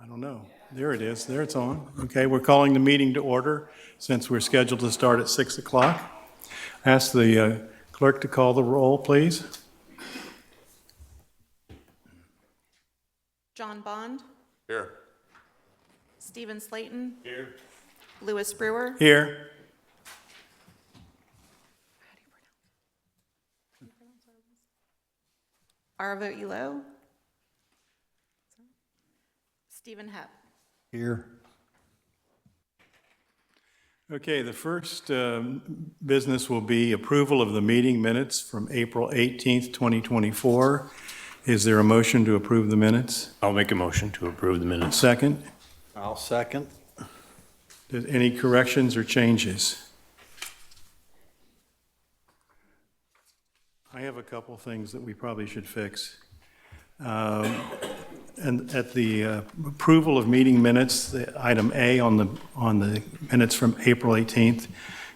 I don't know. There it is. There it's on. Okay, we're calling the meeting to order since we're scheduled to start at 6 o'clock. Ask the clerk to call the roll, please. John Bond, Here. Stephen Slayton, Here. Louis Brewer, Here. Arvo Elo, Stephen Hepp. Here. Okay, the first business will be approval of the meeting minutes from April 18th, 2024. Is there a motion to approve the minutes? I'll make a motion to approve the minutes. Second? I'll second. Any corrections or changes? I have a couple things that we probably should fix. And at the approval of meeting minutes, the item A on the minutes from April 18th,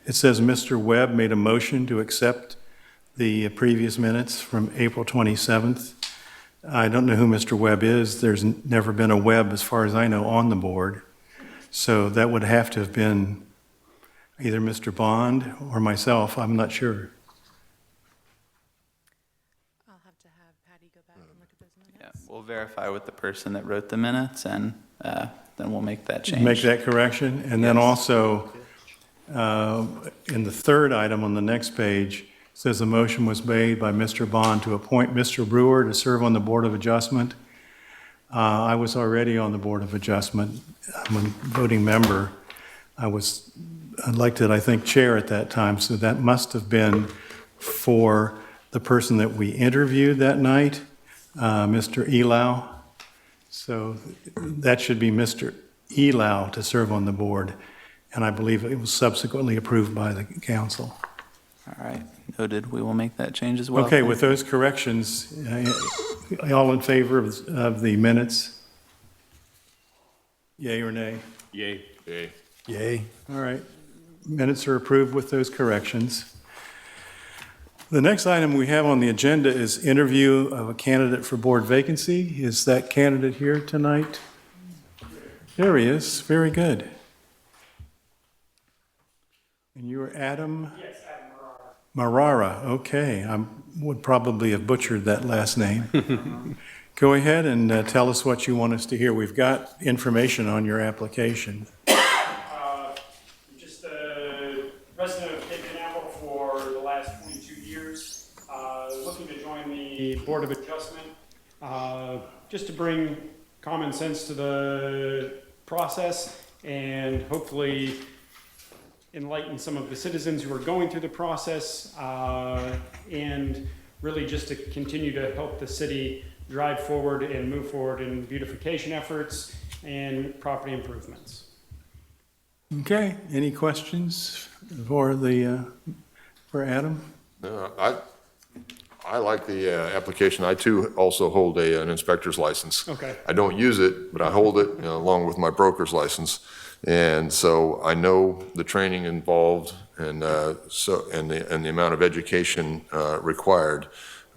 it says Mr. Webb made a motion to accept the previous minutes from April 27th. I don't know who Mr. Webb is. There's never been a Webb, as far as I know, on the board. So that would have to have been either Mr. Bond or myself. I'm not sure. I'll have to have Patty go back and look at those Yeah, minutes. we'll verify with the person that wrote the minutes, and then we'll make that change. Make that correction. And then Yes. also, in the third item on the next page, it says a motion was made by Mr. Bond to appoint Mr. Brewer to serve on the Board of Adjustment. I was already on the Board of Adjustment. I'm a voting member. I was elected, I think, chair at that time, so that must have been for the person that we interviewed that night, Mr. Elau. So that should be Mr. Elau to serve on the board, and I believe it was subsequently approved by the council. All right, noted. We will make that change as well. Okay, with those corrections, all in favor of the minutes? Yay or nay? Yay. Yay. Yay. All right, minutes are approved with those corrections. The next item we have on the agenda is interview of a candidate for board vacancy. Is that candidate here tonight? There he is, very good. And you are Adam? Yes, Adam Marara. Marara, okay. I would probably have butchered that last name. Go ahead and tell us what you want us to hear. We've got information on your application. Just a resident of Cape Canaveral for the last 22 years, looking to join the Board of Adjustment, just to bring common sense to the process and hopefully enlighten some of the citizens who are going through the process, and really just to continue to help the city drive forward and move forward in beautification efforts and property improvements. Okay, any questions for Adam? I like the application. I too also hold an inspector's license. Okay. I don't use it, but I hold it along with my broker's license. And so I know the training involved and the amount of education required.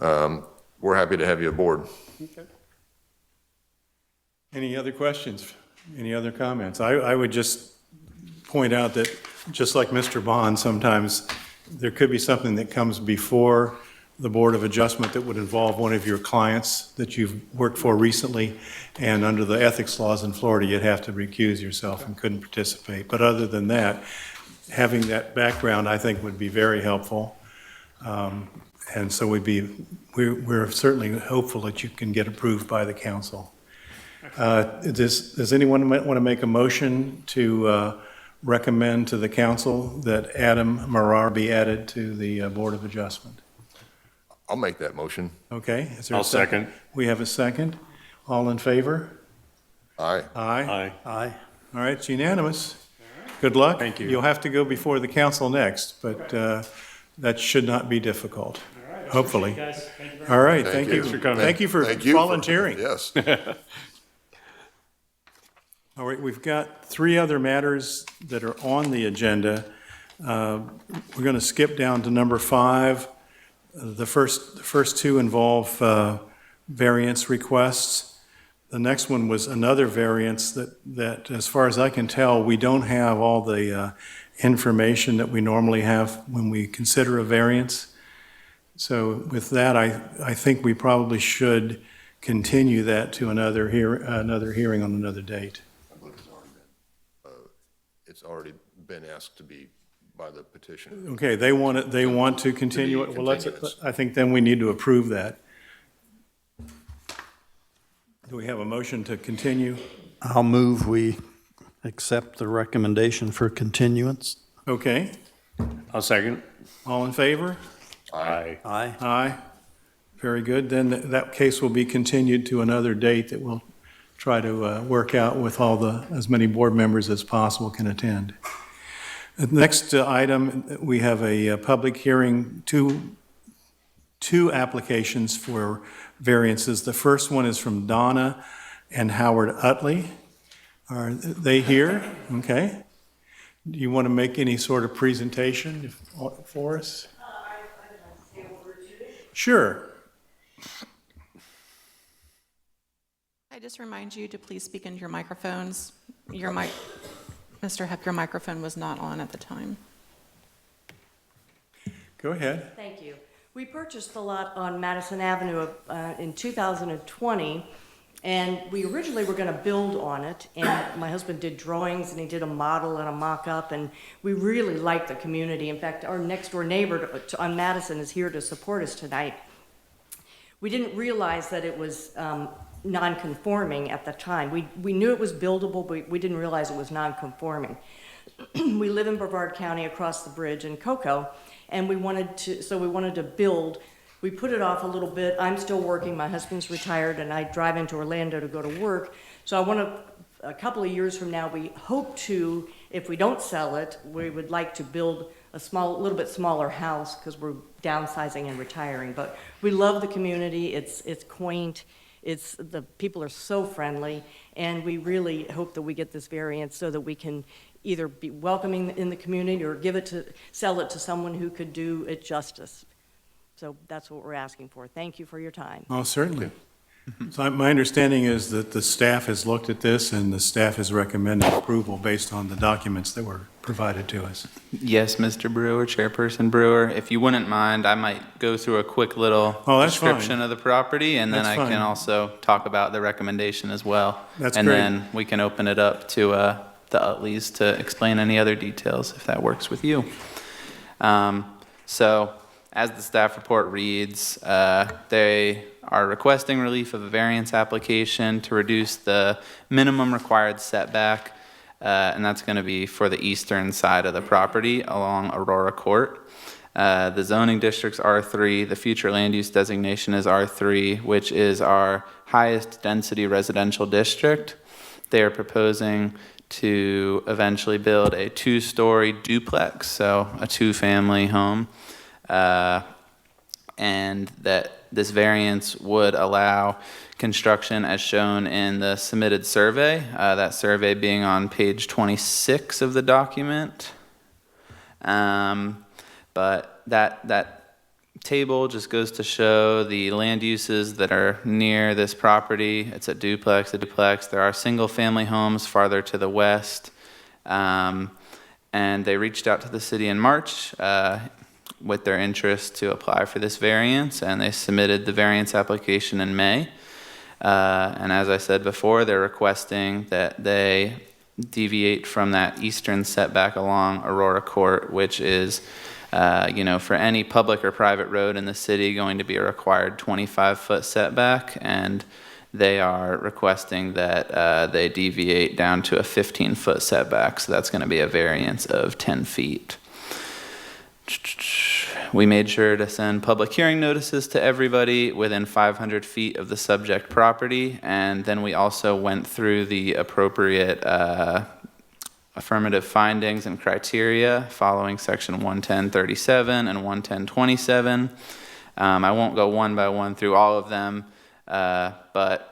We're happy to have you aboard. Okay. Any other questions? Any other comments? I would just point out that, just like Mr. Bond, sometimes there could be something that comes before the Board of Adjustment that would involve one of your clients that you've worked for recently, and under the ethics laws in Florida, you'd have to recuse yourself and couldn't participate. But other than that, having that background, I think, would be very helpful. And so we're certainly hopeful that you can get approved by the council. Does anyone want to make a motion to recommend to the council that Adam Marar be added to the Board of Adjustment? I'll make that motion. Okay. Is there a I'll second. We have a second. All in favor? Aye. Aye. Aye. Aye. All right, it's unanimous. Good luck. Thank you. You'll have to go before the council next, but that should not be difficult, All right. I hopefully. appreciate it, guys. Thank you very much. All right, Thank thank you. you. Thanks for coming. Thank you for Thank you volunteering. Yes. All right, we've got three other matters that are on the agenda. We're going to skip down to number 5. The first two involve variance requests. The next one was another variance that, as far as I can tell, we don't have all the information that we normally have when we consider a variance. So with that, I think we probably should continue that to another hearing on another date. I believe it's already been asked to be by the petitioner. Okay, they want to continue it. Well, Continuance. I think then we need to approve that. Do we have a motion to continue? I'll move we accept the recommendation for continuance. Okay, I'll second. all in favor? Aye. Aye. Aye. Very good. Then that case will be continued to another date that we'll try to work out with as many board members as possible can attend. The next item, we have a public hearing, two applications for variances. The first one is from Donna and Howard Utley. Are they here? Okay. Do you want to make any sort of presentation for us? Sure. I just remind you to please speak into your microphones. Mr. Hepp, your microphone was not on at the time. Go ahead. Thank you. We purchased the lot on Madison Avenue in 2020, and we originally were going to build on it, and my husband did drawings, and he did a model and a mock-up, and we really like the community. In fact, our next-door neighbor on Madison is here to support us tonight. We didn't realize that it was non-conforming at the time. We knew it was buildable, but we didn't realize it was non-conforming. We live in Brevard County across the bridge in Cocoa, and we wanted to build. We put it off a little bit. I'm still working, my husband's retired, and I drive into Orlando to go to work. So a couple of years from now, we hope to, if we don't sell it, we would like to build a little bit smaller house because we're downsizing and retiring. But we love the community, it's quaint, the people are so friendly, and we really hope that we get this variance so that we can either be welcoming in the community or sell it to someone who could do it justice. So that's what we're asking for. Thank you for your time. Oh, certainly. So my understanding is that the staff has looked at this and the staff has recommended approval based on the documents that were provided to us. Yes, Mr. Brewer, Chairperson Brewer, if you wouldn't mind, I might go through a quick little that's fine. description of the property, and then That's I fine. can also talk about the recommendation as well. That's And great. then we can open it up to the Utleys to explain any other details, if that works with you. So, as the staff report reads, they are requesting relief of a variance application to reduce the minimum required setback, and that's going to be for the eastern side of the property along Aurora Court. The zoning district's R3, the future land use designation is R3, which is our highest density residential district. They are proposing to eventually build a 2-story duplex, so a 2-family home. And that this variance would allow construction as shown in the submitted survey, that survey being on page 26 of the document. But that table just goes to show the land uses that are near this property. It's a duplex. There are single-family homes farther to the west. And they reached out to the city in March with their interest to apply for this variance, and they submitted the variance application in May. And as I said before, they're requesting that they deviate from that eastern setback along Aurora Court, which is, for any public or private road in the city going to be a required 25-foot setback, and they are requesting that they deviate down to a 15-foot setback, so that's going to be a variance of 10 feet. We made sure to send public hearing notices to everybody within 500 feet of the subject property, and then we also went through the appropriate affirmative findings and criteria following section 11037 and 11027. I won't go one by one through all of them, but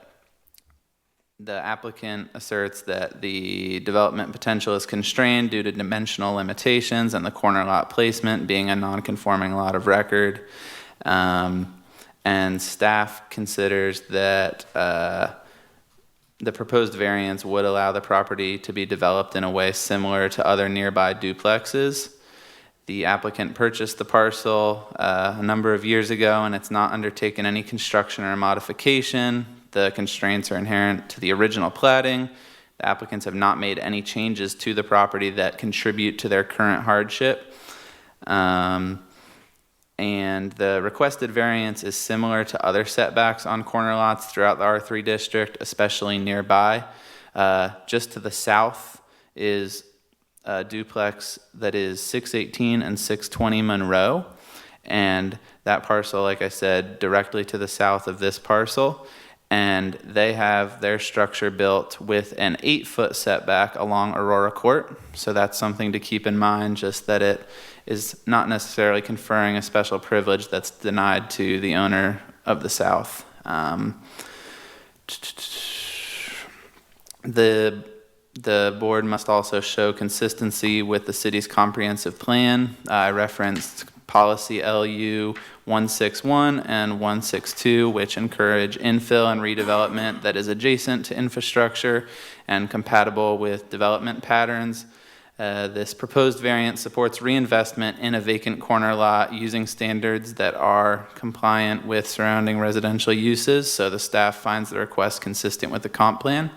the applicant asserts that the development potential is constrained due to dimensional limitations and the corner lot placement being a non-conforming lot of record. And staff considers that the proposed variance would allow the property to be developed in a way similar to other nearby duplexes. The applicant purchased the parcel a number of years ago, and it's not undertaken any construction or modification. The constraints are inherent to the original platting. The applicants have not made any changes to the property that contribute to their current hardship. And the requested variance is similar to other setbacks on corner lots throughout the R3 district, especially nearby. Just to the south is a duplex that is 618 and 620 Monroe. And that parcel, like I said, directly to the south of this parcel. And they have their structure built with an 8-foot setback along Aurora Court. So that's something to keep in mind, just that it is not necessarily conferring a special privilege that's denied to the owner of the south. The board must also show consistency with the city's comprehensive plan. I referenced policy LU 161 and 162, which encourage infill and redevelopment that is adjacent to infrastructure and compatible with development patterns. This proposed variance supports reinvestment in a vacant corner lot using standards that are compliant with surrounding residential uses, so the staff finds the request consistent with the comp plan.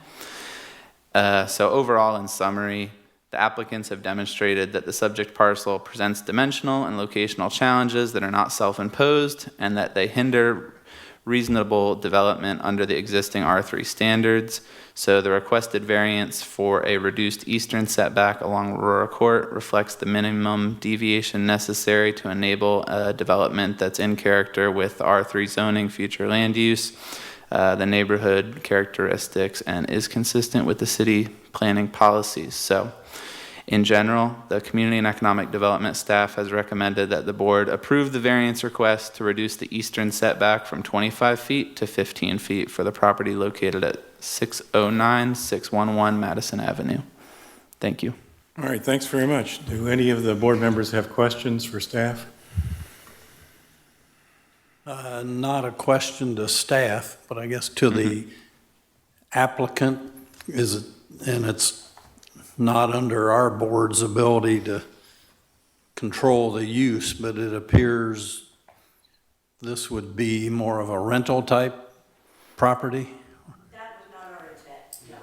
So overall, in summary, the applicants have demonstrated that the subject parcel presents dimensional and locational challenges that are not self-imposed and that they hinder reasonable development under the existing R3 standards. So the requested variance for a reduced eastern setback along Aurora Court reflects the minimum deviation necessary to enable a development that's in character with R3 zoning, future land use, the neighborhood characteristics, and is consistent with the city planning policies. So in general, the Community and Economic Development staff has recommended that the board approve the variance request to reduce the eastern setback from 25 feet to 15 feet for the property located at 609-611 Madison Avenue. Thank you. All right, thanks very much. Do any of the board members have questions for staff? Not a question to staff, but I guess to the applicant, and it's not under our board's ability to control the use, but it appears this would be more of a rental type property. That was not our intent, no.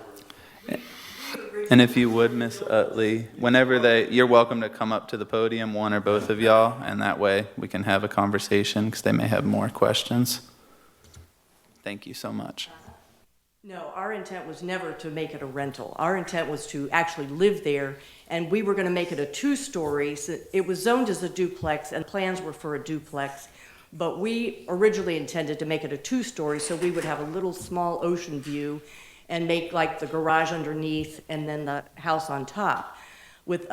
And if you would, Ms. Utley, whenever you're welcome to come up to the podium, one or both of y'all, and that way we can have a conversation because they may have more questions. Thank you so much. No, our intent was never to make it a rental. Our intent was to actually live there, and we were going to make it a 2-story. So it was zoned as a duplex, and plans were for a duplex. But we originally intended to make it a 2-story, so we would have a little small ocean view and make like the garage underneath and then the house on top. With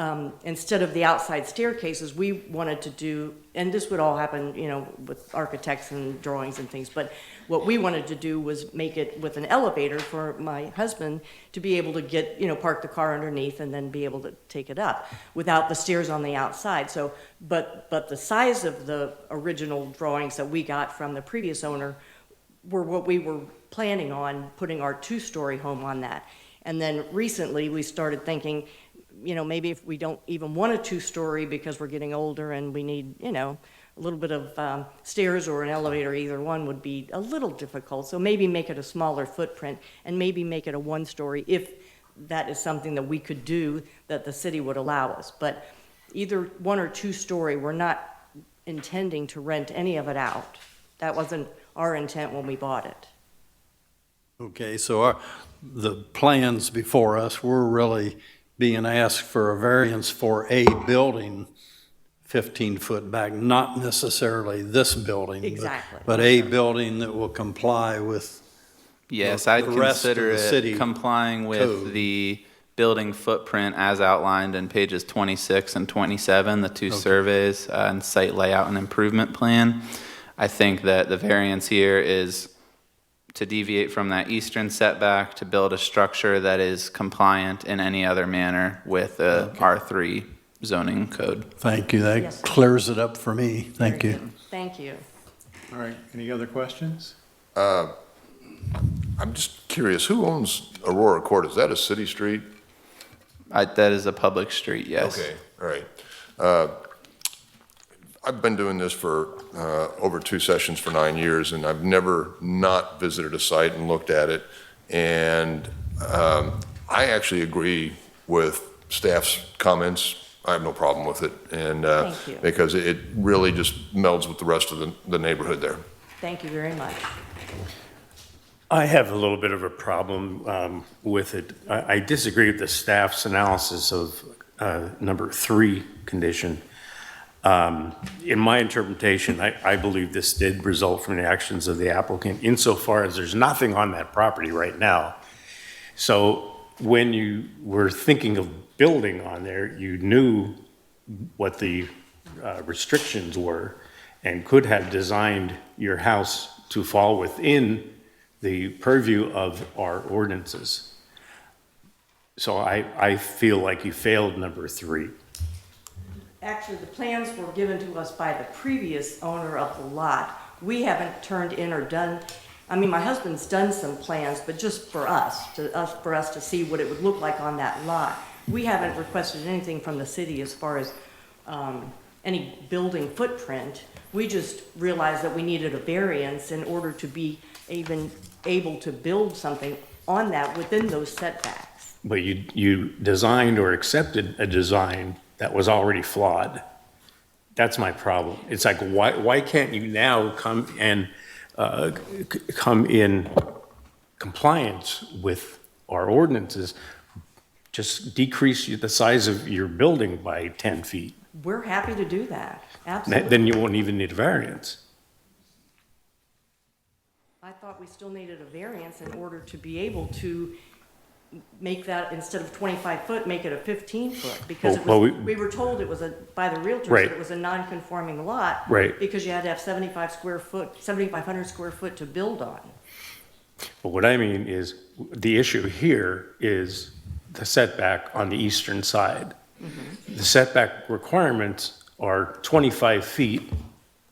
instead of the outside staircases, we wanted to do, and this would all happen, you know, with architects and drawings and things, but what we wanted to do was make it with an elevator for my husband to be able to get, you know, park the car underneath and then be able to take it up without the stairs on the outside. So, but the size of the original drawings that we got from the previous owner were what we were planning on putting our 2-story home on that. And then recently we started thinking, you know, maybe if we don't even want a 2-story because we're getting older and we need, you know, a little bit of stairs or an elevator, either one would be a little difficult. So maybe make it a smaller footprint and maybe make it a 1-story if that is something that we could do that the city would allow us. But either 1 or 2-story, we're not intending to rent any of it out. That wasn't our intent when we bought it. Okay, so the plans before us were really being asked for a variance for a building 15 foot back, not necessarily this building. Exactly. But a building that will comply with. Yes, the I'd rest of consider the city it complying with code. the building footprint as outlined in pages 26 and 27, the two surveys and site layout and improvement plan. I think that the variance here is to deviate from that eastern setback to build a structure that is compliant in any other manner with the R3 zoning code. Thank you, that Yes. clears it up for me, thank you. Thank you. All right, any other questions? I'm just curious, who owns Aurora Court? Is that a city street? That is a public street, yes. Okay, all right. I've been doing this for over 2 sessions for 9 years, and I've never not visited a site and looked at it. And I actually agree with staff's comments. I have no problem with it, and Thank you. because it really just melds with the rest of the neighborhood there. Thank you very much. I have a little bit of a problem with it. I disagree with the staff's analysis of number 3 condition. In my interpretation, I believe this did result from the actions of the applicant insofar as there's nothing on that property right now. So when you were thinking of building on there, you knew what the restrictions were and could have designed your house to fall within the purview of our ordinances. So I feel like you failed number 3. Actually, the plans were given to us by the previous owner of the lot. We haven't turned in or done, I mean, my husband's done some plans, but just for us to see what it would look like on that lot. We haven't requested anything from the city as far as any building footprint. We just realized that we needed a variance in order to be even able to build something on that within those setbacks. But you designed or accepted a design that was already flawed. That's my problem. It's like, why can't you now come and come in compliance with our ordinances? Just decrease the size of your building by 10 feet. We're happy to do that, absolutely. Then you won't even need a variance. I thought we still needed a variance in order to be able to make that, instead of 25 foot, make it a 15 foot. Because it Well, was, we- we were told it was by the realtors Right. that it was a non-conforming lot. Right. Because you had to have 7,500 square foot to build on. But what I mean is, the issue here is the setback on the eastern side. The setback requirements are 25 feet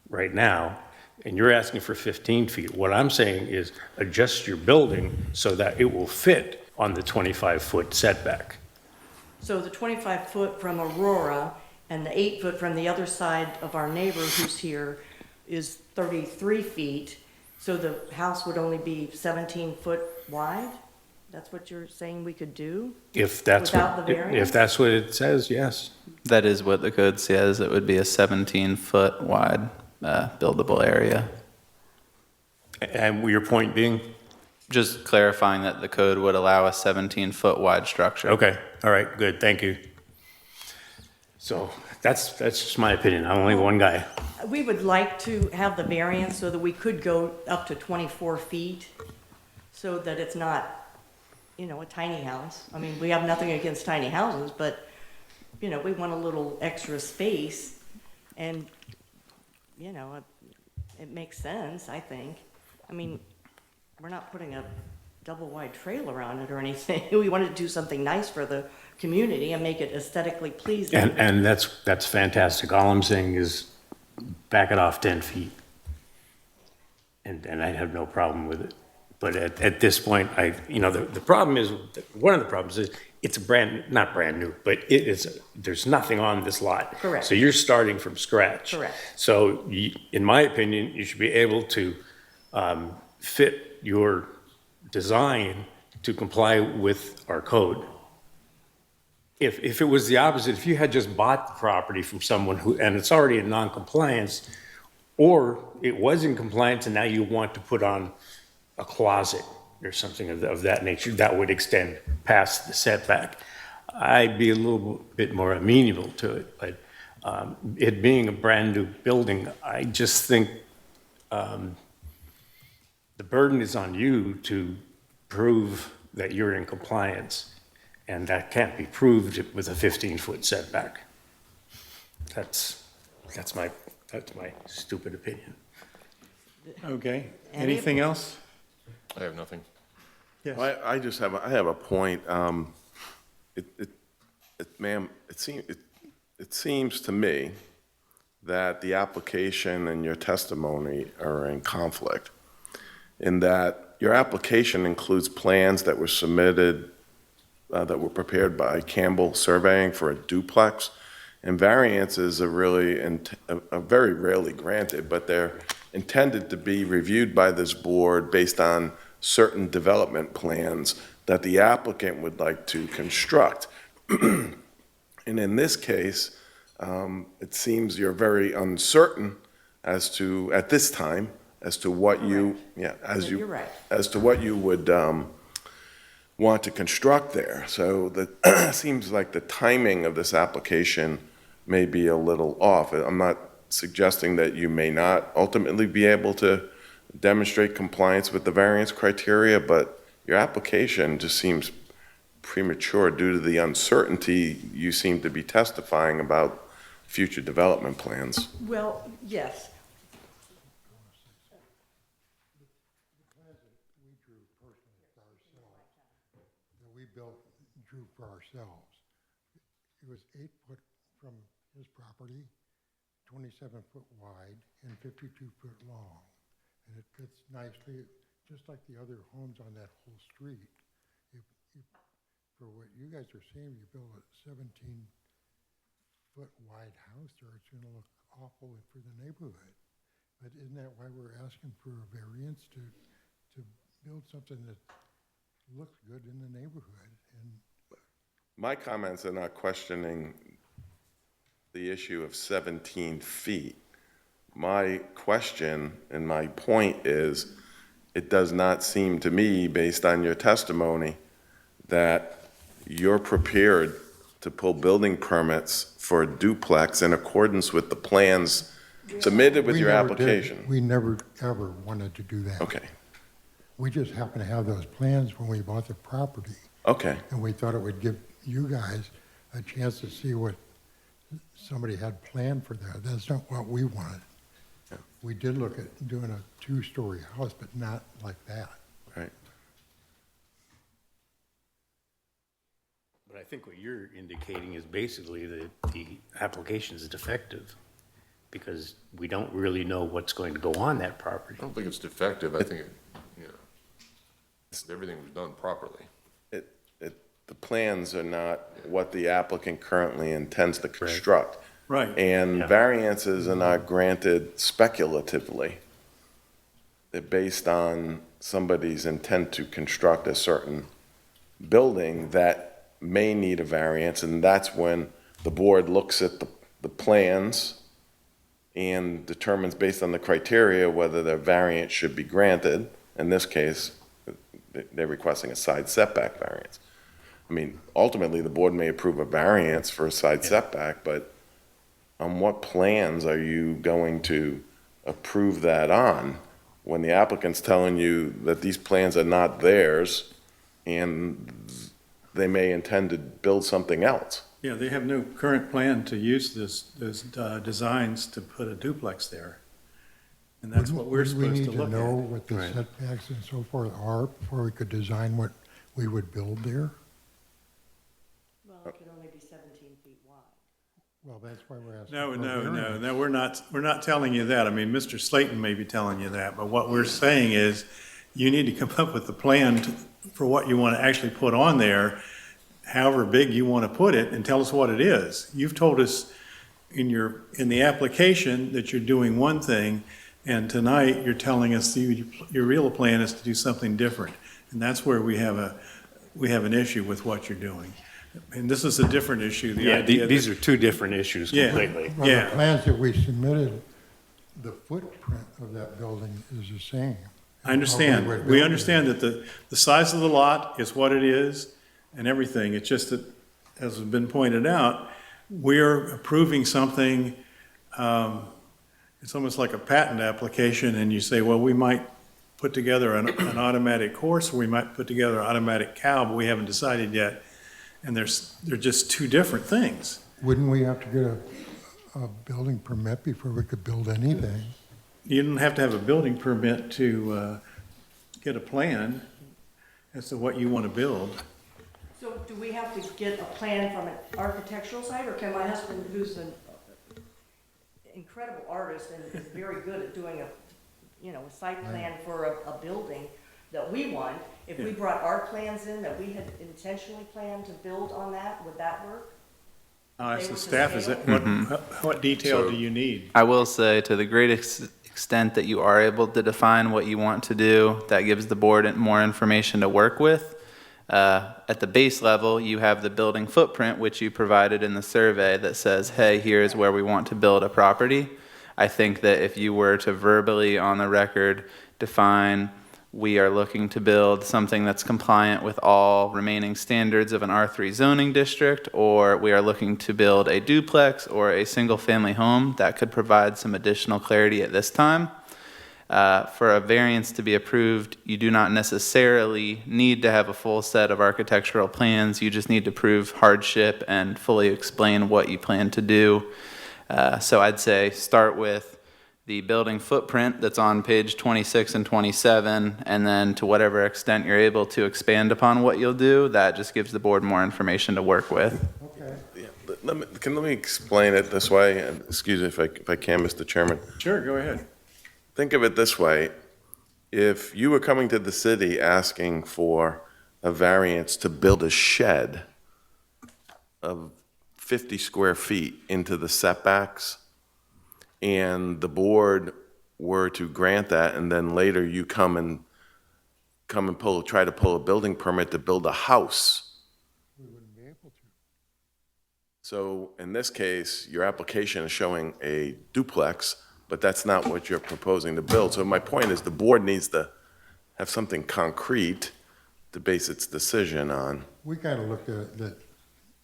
right now, and you're asking for 15 feet. What I'm saying is adjust your building so that it will fit on the 25-foot setback. So the 25 foot from Aurora and the 8 foot from the other side of our neighbor who's here is 33 feet. So the house would only be 17 foot wide? That's what you're saying we could do? If that's Without what, the variance? if that's what it says, yes. That is what the code says. It would be a 17-foot wide buildable area. And your point being? Just clarifying that the code would allow a 17-foot wide structure. Okay, all right, good, thank you. So that's just my opinion. I'm only one guy. We would like to have the variance so that we could go up to 24 feet, so that it's not, you know, a tiny house. I mean, we have nothing against tiny houses, but, you know, we want a little extra space, and, you know, it makes sense, I think. I mean, we're not putting a double-wide trail around it or anything. We wanted to do something nice for the community and make it aesthetically pleasing. And that's fantastic. All I'm saying is back it off 10 feet. And I'd have no problem with it. But at this point, the problem is, one of the problems is it's not brand new, but there's nothing on this lot. Correct. So you're starting from scratch. Correct. So in my opinion, you should be able to fit your design to comply with our code. If it was the opposite, if you had just bought the property from someone and it's already in non-compliance, or it was in compliance and now you want to put on a closet or something of that nature, that would extend past the setback, I'd be a little bit more amenable to it. But it being a brand-new building, I just think the burden is on you to prove that you're in compliance, and that can't be proved with a 15-foot setback. That's my stupid opinion. Okay, Any- anything else? I have nothing. Yes. I just have, I have a point. Ma'am, it seems to me that the application and your testimony are in conflict, in that your application includes plans that were submitted, that were prepared by Campbell Surveying for a duplex. And variances are really, are very rarely granted, but they're intended to be reviewed by this board based on certain development plans that the applicant would like to construct. And in this case, it seems you're very uncertain as to, at this time, as to what you, You're right. as to what you would want to construct there. So that seems like the timing of this application may be a little off. I'm not suggesting that you may not ultimately be able to demonstrate compliance with the variance criteria, but your application just seems premature due to the uncertainty you seem to be testifying about future development plans. Well, yes. We drew for ourselves. It was 8 foot from his property, 27 foot wide, and 52 foot long. And it fits nicely, just like the other homes on that whole street. For what you guys are saying, you build a 17 foot wide house there, it's gonna look awful for the neighborhood. But isn't that why we're asking for a variance to build something that looks good in the neighborhood? And My comments are not questioning the issue of 17 feet. My question and my point is, it does not seem to me, based on your testimony, that you're prepared to pull building permits for a duplex in accordance with the plans submitted with we your never did. application. We never, ever wanted to do that. Okay, We just happened to have those plans when we bought the property, okay. and we thought it would give you guys a chance to see what somebody had planned for that. That's not what we wanted. Yeah. We did look at doing a 2-story house, but not like that. Right. But I think what you're indicating is basically that the application is defective because we don't really know what's going to go on that property. I don't think it's defective. I think, everything was done properly. The plans are not what the applicant currently intends to construct. Right. And Yeah. variances are not granted speculatively. They're based on somebody's intent to construct a certain building that may need a variance, and that's when the board looks at the plans and determines based on the criteria whether the variance should be granted. In this case, they're requesting a side setback variance. I mean, ultimately, the board may approve a variance for a side setback, but on what plans are you going to approve that on when the applicant's telling you that these plans are not theirs and they may intend to build something else? Yeah, they have no current plan to use those designs to put a duplex there. And that's what we're supposed to look We need to know at. what the Right. setbacks and so forth are before we could design what we would build there. Well, it can only be 17 feet wide. Well, that's why we're asking. No, for a no, no, variance. no, we're not telling you that. I mean, Mr. Slayton may be telling you that, but what we're saying is you need to come up with a plan for what you want to actually put on there, however big you want to put it, and tell us what it is. You've told us in the application that you're doing one thing, and tonight you're telling us your real plan is to do something different. And that's where we have an issue with what you're doing. And this is a different issue, the Yeah, idea these that, are two different issues Yeah. completely. Well, Yeah. the plans that we submitted, the footprint of that building is the same. I understand. How we would We build it. understand that the size of the lot is what it is and everything. It's just that, as has been pointed out, we're approving something, it's almost like a patent application, and you say, well, we might put together an automatic horse, or we might put together an automatic cow, but we haven't decided yet. And they're just two different things. Wouldn't we have to get a building permit before we could build anything? You don't have to have a building permit to get a plan as to what you want to build. So do we have to get a plan from an architectural site, or can my husband, who's an incredible artist and is very good at doing a site plan for a building, that we want, if we brought our plans in, that we had intentionally planned to build on that, would that work? As They the were to staff, is scale? it, what detail So- do you need? I will say, to the great extent that you are able to define what you want to do, that gives the board more information to work with. At the base level, you have the building footprint, which you provided in the survey that says, hey, here's where we want to build a property. I think that if you were to verbally on the record define, we are looking to build something that's compliant with all remaining standards of an R3 zoning district, or we are looking to build a duplex or a single-family home, that could provide some additional clarity at this time. For a variance to be approved, you do not necessarily need to have a full set of architectural plans. You just need to prove hardship and fully explain what you plan to do. So I'd say start with the building footprint that's on page 26 and 27, and then to whatever extent you're able to expand upon what you'll do, that just gives the board more information to work with. Okay. Yeah, let me explain it this way, and excuse me if I can, Mr. Chairman. Sure, go ahead. Think of it this way. If you were coming to the city asking for a variance to build a shed of 50 square feet into the setbacks, and the board were to grant that, and then later you come and try to pull a building permit to build a house. We wouldn't be able to. So in this case, your application is showing a duplex, but that's not what you're proposing to build. So my point is, the board needs to have something concrete to base its decision on. We kind of looked at that,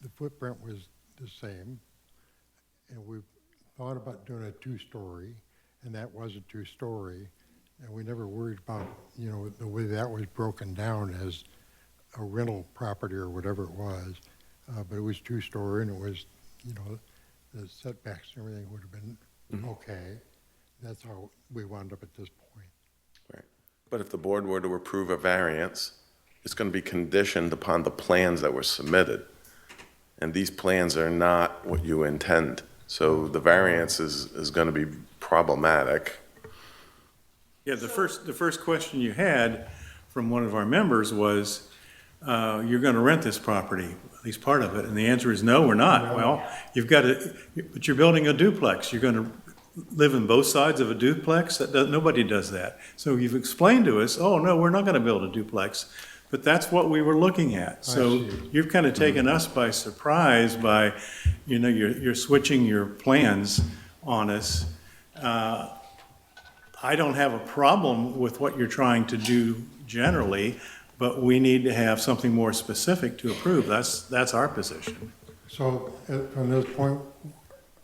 the footprint was the same, and we thought about doing a two-story, and that was a two-story, and we never worried about, you know, the way that was broken down as a rental property or whatever it was, but it was two-story, and it was, you know, the setbacks and everything would have been okay. That's how we wound up at this point. Right. But if the board were to approve a variance, it's going to be conditioned upon the plans that were submitted. And these plans are not what you intend. So the variance is going to be problematic. Yeah, the first question you had from one of our members was, you're going to rent this property, at least part of it, and the answer is no, we're not. Well, you've got to, but you're building a duplex, you're going to live in both sides of a duplex? Nobody does that. So you've explained to us, oh, no, we're not going to build a duplex, but that's what we were looking at. So you've kind of taken us by surprise by, you know, you're switching your plans on us. I don't have a problem with what you're trying to do generally, but we need to have something more specific to approve. That's our position. So from this point,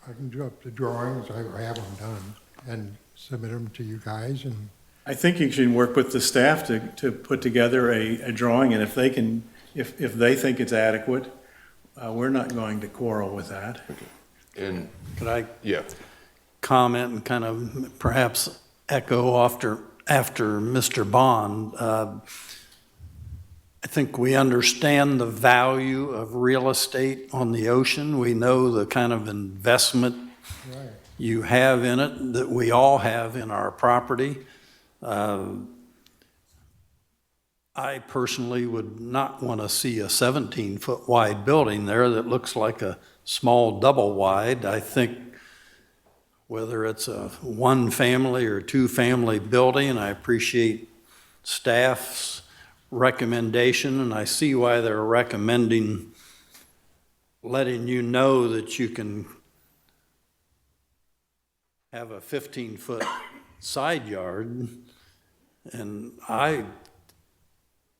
I can do up the drawings, I have them done, and submit them to you guys, and I think you should work with the staff to put together a drawing, and if they can, if they think it's adequate, we're not going to quarrel with that. And, Could I yeah, comment and kind of perhaps echo after Mr. Bond? I think we understand the value of real estate on the ocean. We know the kind of investment right. you have in it, that we all have in our property. I personally would not want to see a 17-foot wide building there that looks like a small double wide. I think whether it's a one-family or two-family building, I appreciate staff's recommendation, and I see why they're recommending letting you know that you can have a 15-foot side yard. And I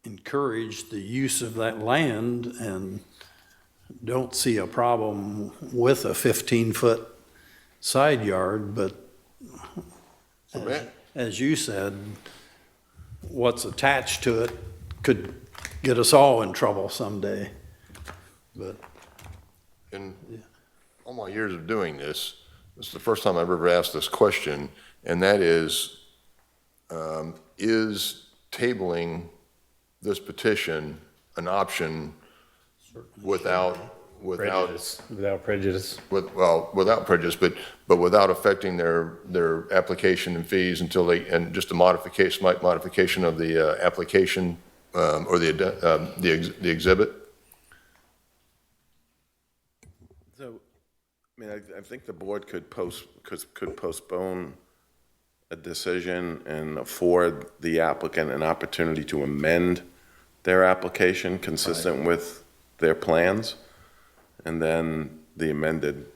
encourage the use of that land and don't see a problem with a 15-foot side yard, but as you said, what's attached to it could get us all in trouble someday. But in all my years of doing this, this is the first time I've ever asked this question, and that is tabling this petition an option without without, Without prejudice. without prejudice, but without affecting their application and fees until they, and just a modification, slight modification of the application or the exhibit. So, I mean, I think the board could postpone a decision and afford the applicant an opportunity to amend their application consistent with their plans. And then the amended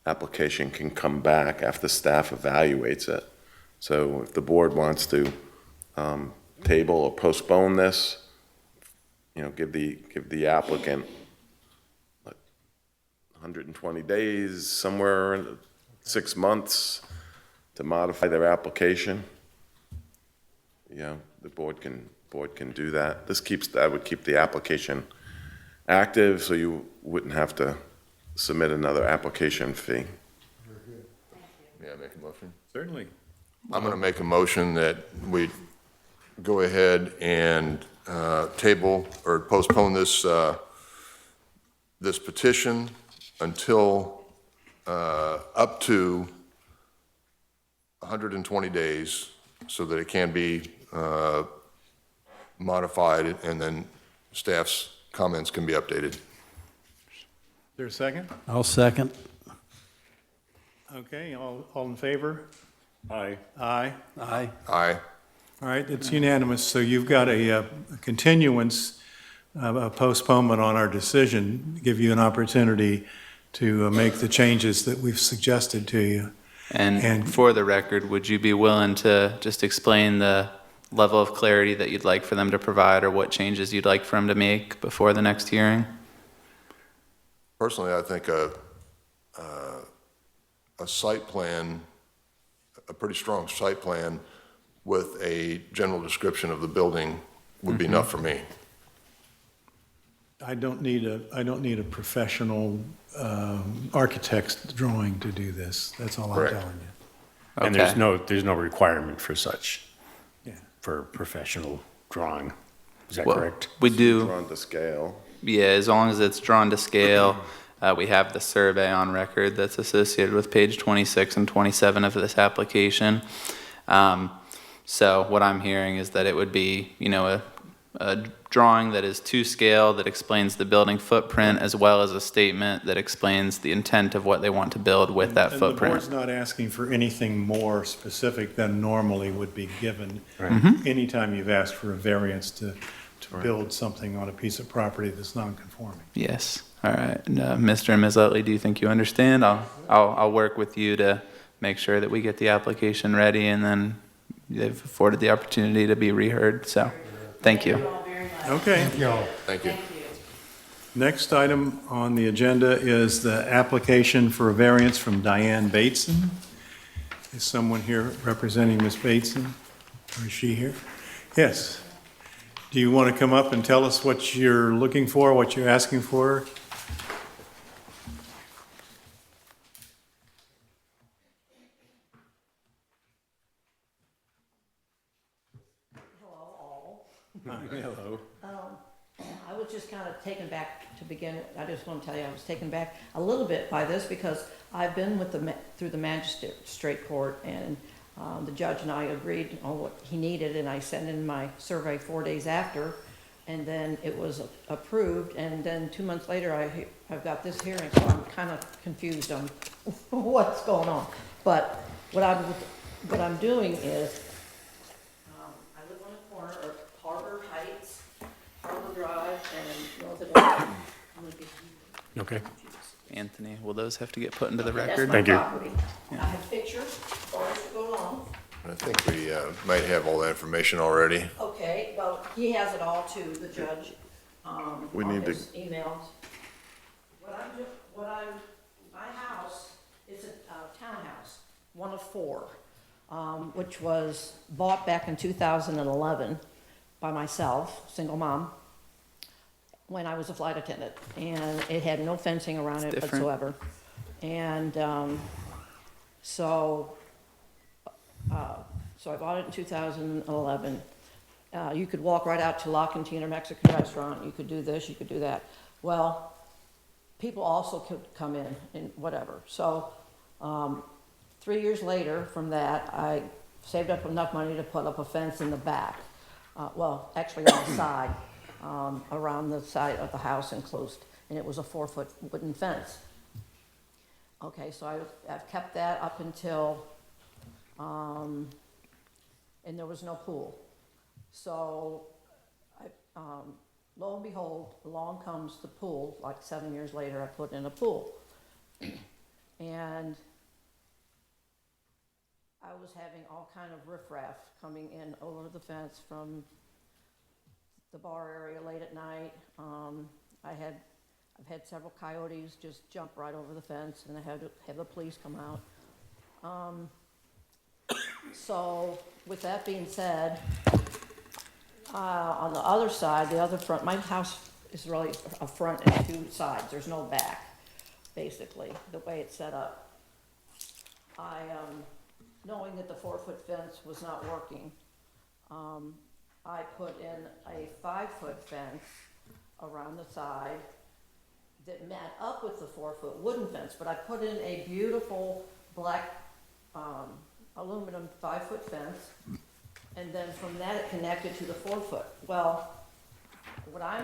application can come back after staff evaluates it. So if the board wants to table or postpone this, give the applicant 120 days, somewhere 6 months to modify their application, the board can do that. That would keep the application active, so you wouldn't have to submit another application fee. May I make a motion? Certainly. I'm going to make a motion that we go ahead and table or postpone this petition until up to 120 days so that it can be modified and then staff's comments can be updated. Is there a second? I'll second. Okay, all in favor? Aye. Aye. Aye. Aye. All right, it's unanimous, so you've got a continuance, a postponement on our decision, give you an opportunity to make the changes that we've suggested to you. And for the record, would you be willing to just explain the level of clarity that you'd like for them to provide or what changes you'd like for them to make before the next hearing? Personally, I think a site plan, a pretty strong site plan with a general description of the building would be enough for me. I don't need a professional architect's drawing to do this, that's all I'm Correct. telling you. And Okay. there's no requirement for such, Yeah. for professional drawing. Is that Well, correct? We do. Drawn to scale. Yeah, as long as it's drawn to scale. We have the survey on record that's associated with page 26 and 27 of this application. So what I'm hearing is that it would be, a drawing that is to scale, that explains the building footprint, as well as a statement that explains the intent of what they want to build with that And the footprint. board's not asking for anything more specific than normally would be given anytime you've asked for a variance to build something on a piece of property that's non-conforming. Yes. All right. And, Mr. and Ms. Utley, do you think you understand? I'll work with you to make sure that we get the application ready, and then they've afforded the opportunity to be reheard. So, thank you. Okay. Thank you. Next item on the agenda is the application for a variance from Diane Bateson. Is someone here representing Ms. Bateson? Or is she here? Yes. Do you want to come up and tell us what you're looking for, what you're asking for? Hello. I was just kind of taken back to begin, I just want to tell you, I was taken back a little bit by this because I've been with through the magistrate court, and the judge and I agreed on what he needed, and I sent in my survey 4 days after, and then it was approved, and then 2 months later, I've got this hearing, so I'm kind of confused on what's going on. But what I'm doing is, I live on the corner of Harbor Heights, Harbor Drive, and North Atlantic. I'm gonna give you- Okay. Anthony, will those have to get put into the That's record? my Thank you. property. I have pictures, photos to go along. I think we might have all that information already. Okay, well, he has it all too, the judge, We on need to- his emails. My house is a townhouse, one of four, which was bought back in 2011 by myself, single mom, when I was a flight attendant, and it had no fencing around it different. whatsoever. And, so I bought it in 2011. You could walk right out to La Cantina Mexican restaurant, you could do this, you could do that. Well, people also could come in and whatever. So 3 years later from that, I saved up enough money to put up a fence in the back. Well, actually on the side, around the side of the house enclosed, and it was a 4-foot wooden fence. Okay, so I've kept that up until, and there was no pool. So, lo and behold, along comes the pool, like 7 years later, I put in a pool. And I was having all kind of riffraff coming in over the fence from the bar area late at night. I've had several coyotes just jump right over the fence, and I had to have the police come out. So with that being said, on the other side, the other front, my house is really a front and 2 sides. There's no back, basically, the way it's set up. Knowing that the 4-foot fence was not working, I put in a 5-foot fence around the side that met up with the 4-foot wooden fence, but I put in a beautiful black aluminum 5-foot fence, and then from that it connected to the 4-foot. Well, what I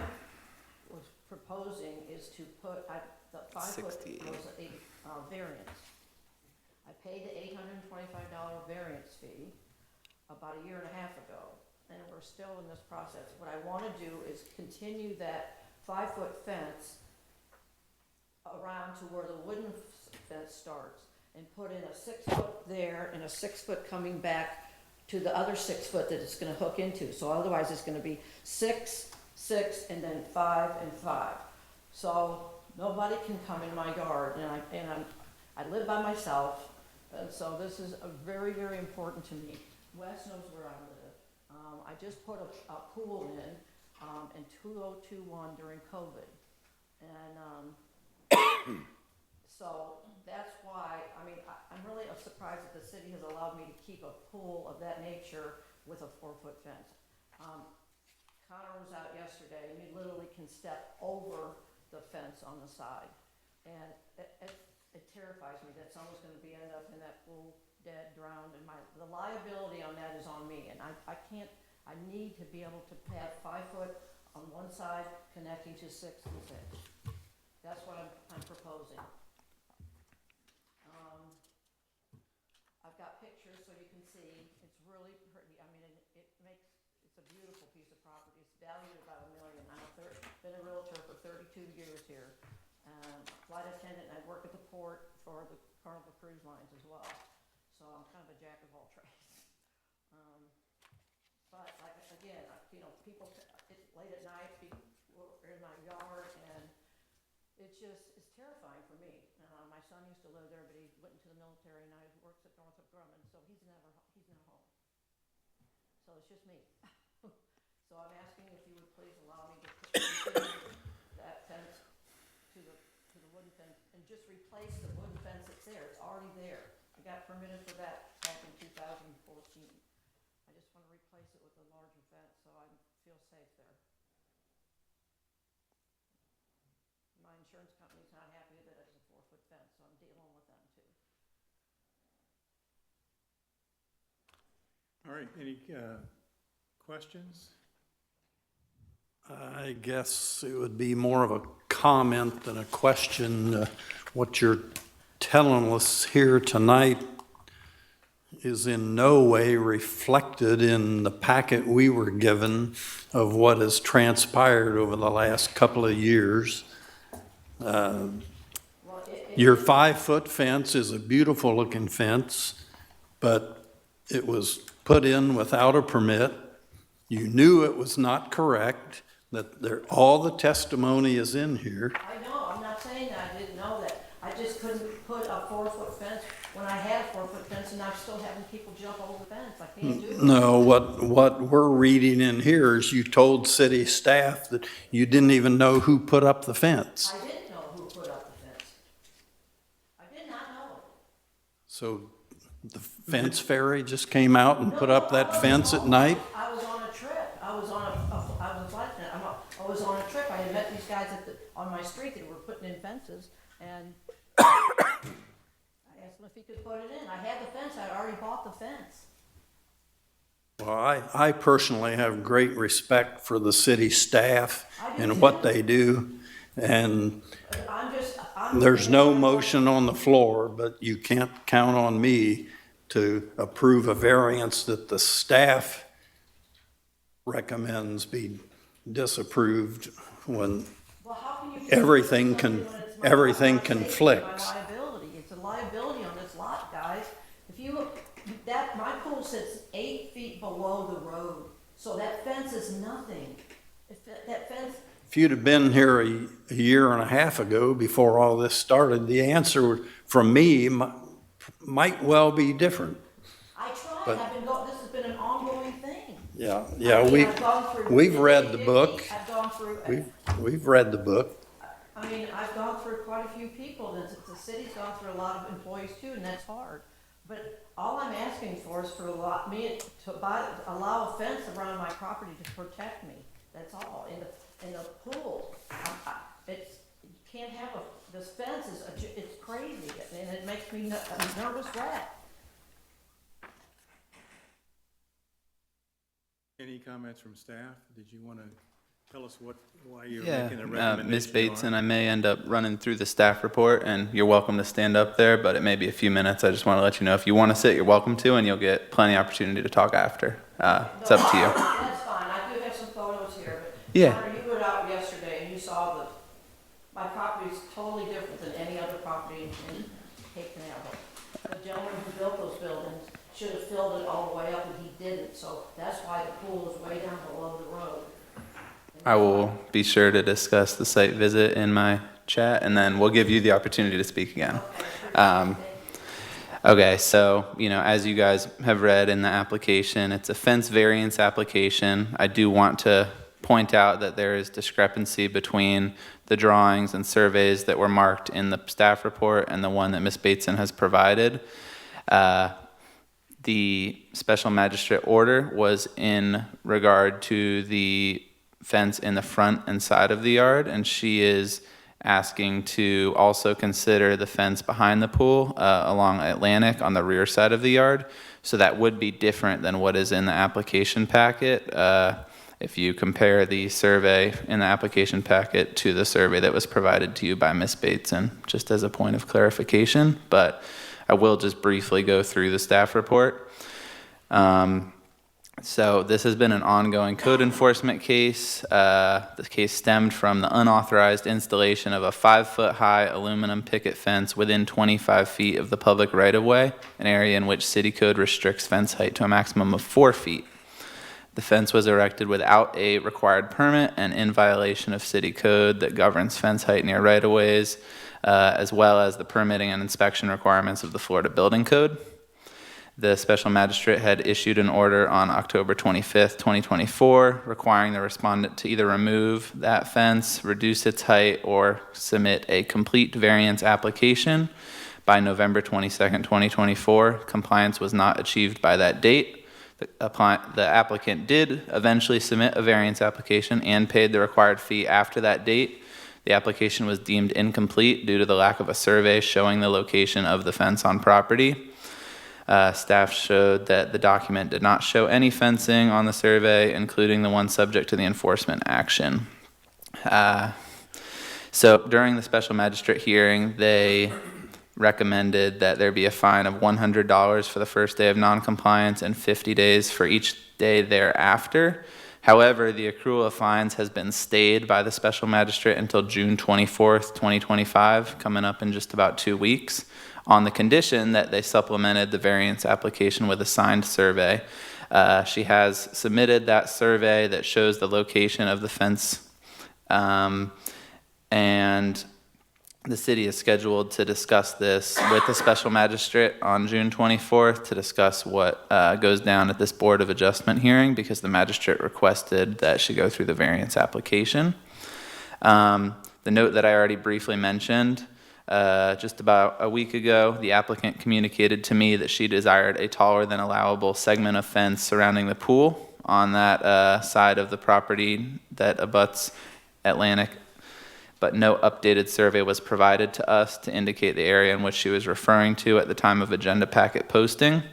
was proposing is to put, the 5-foot was a variance. I paid the $825 variance fee about a year and a half ago, and we're still in this process. What I want to do is continue that 5-foot fence around to where the wooden fence starts, and put in a 6-foot there and a 6-foot coming back to the other 6-foot that it's going to hook into. So otherwise it's going to be 6, 6, and then 5 and 5. So nobody can come in my yard, and I live by myself, and so this is very, very important to me. Wes knows where I live. I just put a pool in 2021 during COVID, and so that's why, I mean, I'm really surprised that the city has allowed me to keep a pool of that nature with a 4-foot fence. Connor was out yesterday, and he literally can step over the fence on the side. And it terrifies me that someone's gonna end up in that pool, dead, drowned, and the liability on that is on me. And I can't, I need to be able to have 5-foot on one side connecting to 6 and 6. That's what I'm proposing. I've got pictures so you can see. It's really pretty. I mean, it's a beautiful piece of property. It's valued at about $1 million. I've been a realtor for 32 years here. Flight attendant, and I work at the port for the Carnival Cruise Lines as well. So I'm kind of a jack of all trades. But like, again, people, it's late at night, people are in my yard, and it's terrifying for me. My son used to live there, but he went into the military, and now he works at Northrop Grumman, so he's never home. So it's just me. So I'm asking if you would please allow me to continue that fence to the wooden fence, and just replace the wooden fence that's there. It's already there. I got permitted for that back in 2014. I just want to replace it with a larger fence so I feel safe there. My insurance company's not happy that it's a 4-foot fence, so I'm dealing with them too. All right, any questions? I guess it would be more of a comment than a question. What you're telling us here tonight is in no way reflected in the packet we were given of what has transpired over the last couple of years. Your 5-foot fence is a beautiful looking fence, but it was put in without a permit. You knew it was not correct, that all the testimony is in here. I know, I'm not saying that I didn't know that. I just couldn't put a 4-foot fence when I had a 4-foot fence, and I'm still having people jump over the fence. I can't do that. No, what we're reading in here is you told city staff that you didn't even know who put up the fence. I didn't know who put up the fence. I did not know. So the fence fairy just came out and put up that fence at night? I was on a trip. I was on a flight. I was on a trip. I had met these guys at on my street, they were putting in fences, and I asked him if he could put it in. I had the fence, I'd already bought the fence. Well, I personally have great respect for the city staff I do and too. what they do. And I'm there's no motion on the floor, but you can't count on me to approve a variance that the staff recommends be disapproved when Well, how can you? everything Everything conflicts. My liability, it's a liability on this lot, guys. If you look, my pool sits 8 feet below the road, so that fence is nothing. That fence, If you'd have been here a year and a half ago before all this started, the answer from me might well be different. I tried, But- this has been an ongoing thing. Yeah, I mean, I've gone through- we've read the book. I've gone through, We've read the book. I mean, I've gone through quite a few people, and the city's gone through a lot of employees too, and that's hard. But all I'm asking for is for allow a fence around my property to protect me, that's all. In the pool, you can't have this fence it's crazy, and it makes me a nervous wreck. Any comments from staff? Did you want to tell us why you're Yeah, making a recommendation? Ms. Bateson, I may end up running through the staff report, and you're welcome to stand up there, but it may be a few minutes. I just want to let you know, if you want to sit, you're welcome to, and you'll get plenty of opportunity to talk after. It's up to you. That's fine, I do have some photos here, but Yeah. Connor, you were out yesterday and you saw my property's totally different than any other property in Cape Canaveral. The gentleman who built those buildings should have filled it all the way up, and he didn't, so that's why the pool is way down below the road. I will be sure to discuss the site visit in my chat, and then we'll give you the opportunity to speak again. Okay, so, as you guys have read in the application, it's a fence variance application. I do want to point out that there is discrepancy between the drawings and surveys that were marked in the staff report and the one that Ms. Bateson has provided. The special magistrate order was in regard to the fence in the front and side of the yard, and she is asking to also consider the fence behind the pool along Atlantic on the rear side of the yard. So that would be different than what is in the application packet. If you compare the survey in the application packet to the survey that was provided to you by Ms. Bateson, just as a point of clarification, but I will just briefly go through the staff report. So this has been an ongoing code enforcement case. The case stemmed from the unauthorized installation of a 5-foot-high aluminum picket fence within 25 feet of the public right-of-way, an area in which city code restricts fence height to a maximum of 4 feet. The fence was erected without a required permit and in violation of city code that governs fence height near right-of-ways, as well as the permitting and inspection requirements of the Florida Building Code. The special magistrate had issued an order on October 25th, 2024, requiring the respondent to either remove that fence, reduce its height, or submit a complete variance application by November 22nd, 2024. Compliance was not achieved by that date. The applicant did eventually submit a variance application and paid the required fee after that date. The application was deemed incomplete due to the lack of a survey showing the location of the fence on property. Staff showed that the document did not show any fencing on the survey, including the one subject to the enforcement action. So during the special magistrate hearing, they recommended that there be a fine of $100 for the first day of noncompliance and 50 days for each day thereafter. However, the accrual of fines has been stayed by the special magistrate until June 24th, 2025, coming up in just about 2 weeks, on the condition that they supplemented the variance application with a signed survey. She has submitted that survey that shows the location of the fence, and the city is scheduled to discuss this with the special magistrate on June 24th to discuss what goes down at this Board of Adjustment hearing, because the magistrate requested that she go through the variance application. The note that I already briefly mentioned, just about a week ago, the applicant communicated to me that she desired a taller than allowable segment of fence surrounding the pool on that side of the property that abuts Atlantic but no updated survey was provided to us to indicate the area in which she was referring to at the time of agenda packet posting.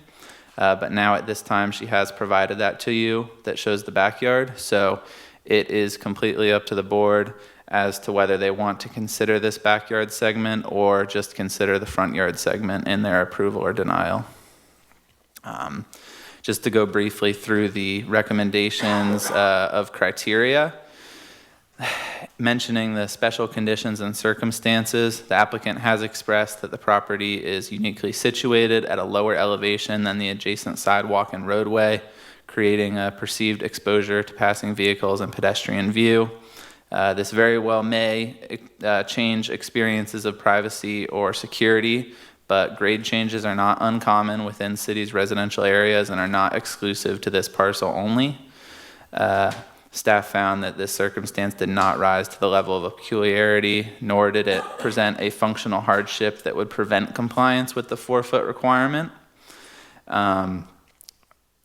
But now at this time, she has provided that to you that shows the backyard. So it is completely up to the board as to whether they want to consider this backyard segment or just consider the front yard segment in their approval or denial. Just to go briefly through the recommendations of criteria, mentioning the special conditions and circumstances, the applicant has expressed that the property is uniquely situated at a lower elevation than the adjacent sidewalk and roadway, creating a perceived exposure to passing vehicles and pedestrian view. This very well may change experiences of privacy or security, but grade changes are not uncommon within cities' residential areas and are not exclusive to this parcel only. Staff found that this circumstance did not rise to the level of peculiarity, nor did it present a functional hardship that would prevent compliance with the 4-foot requirement.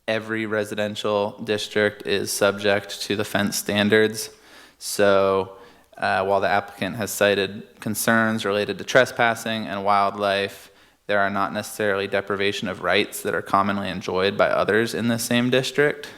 Every residential district is subject to the fence standards. So while the applicant has cited concerns related to trespassing and wildlife, there are not necessarily deprivation of rights that are commonly enjoyed by others in the same district.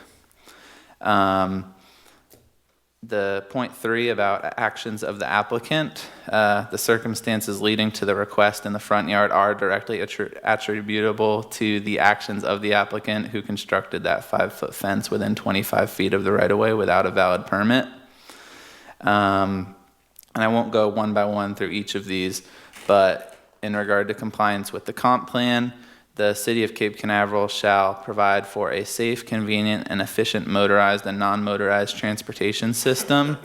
The point 3 about actions of the applicant, the circumstances leading to the request in the front yard are directly attributable to the actions of the applicant who constructed that 5-foot fence within 25 feet of the right-of-way without a valid permit. And I won't go one by one through each of these, but in regard to compliance with the comp plan, the City of Cape Canaveral shall provide for a safe, convenient, and efficient motorized and non-motorized transportation system.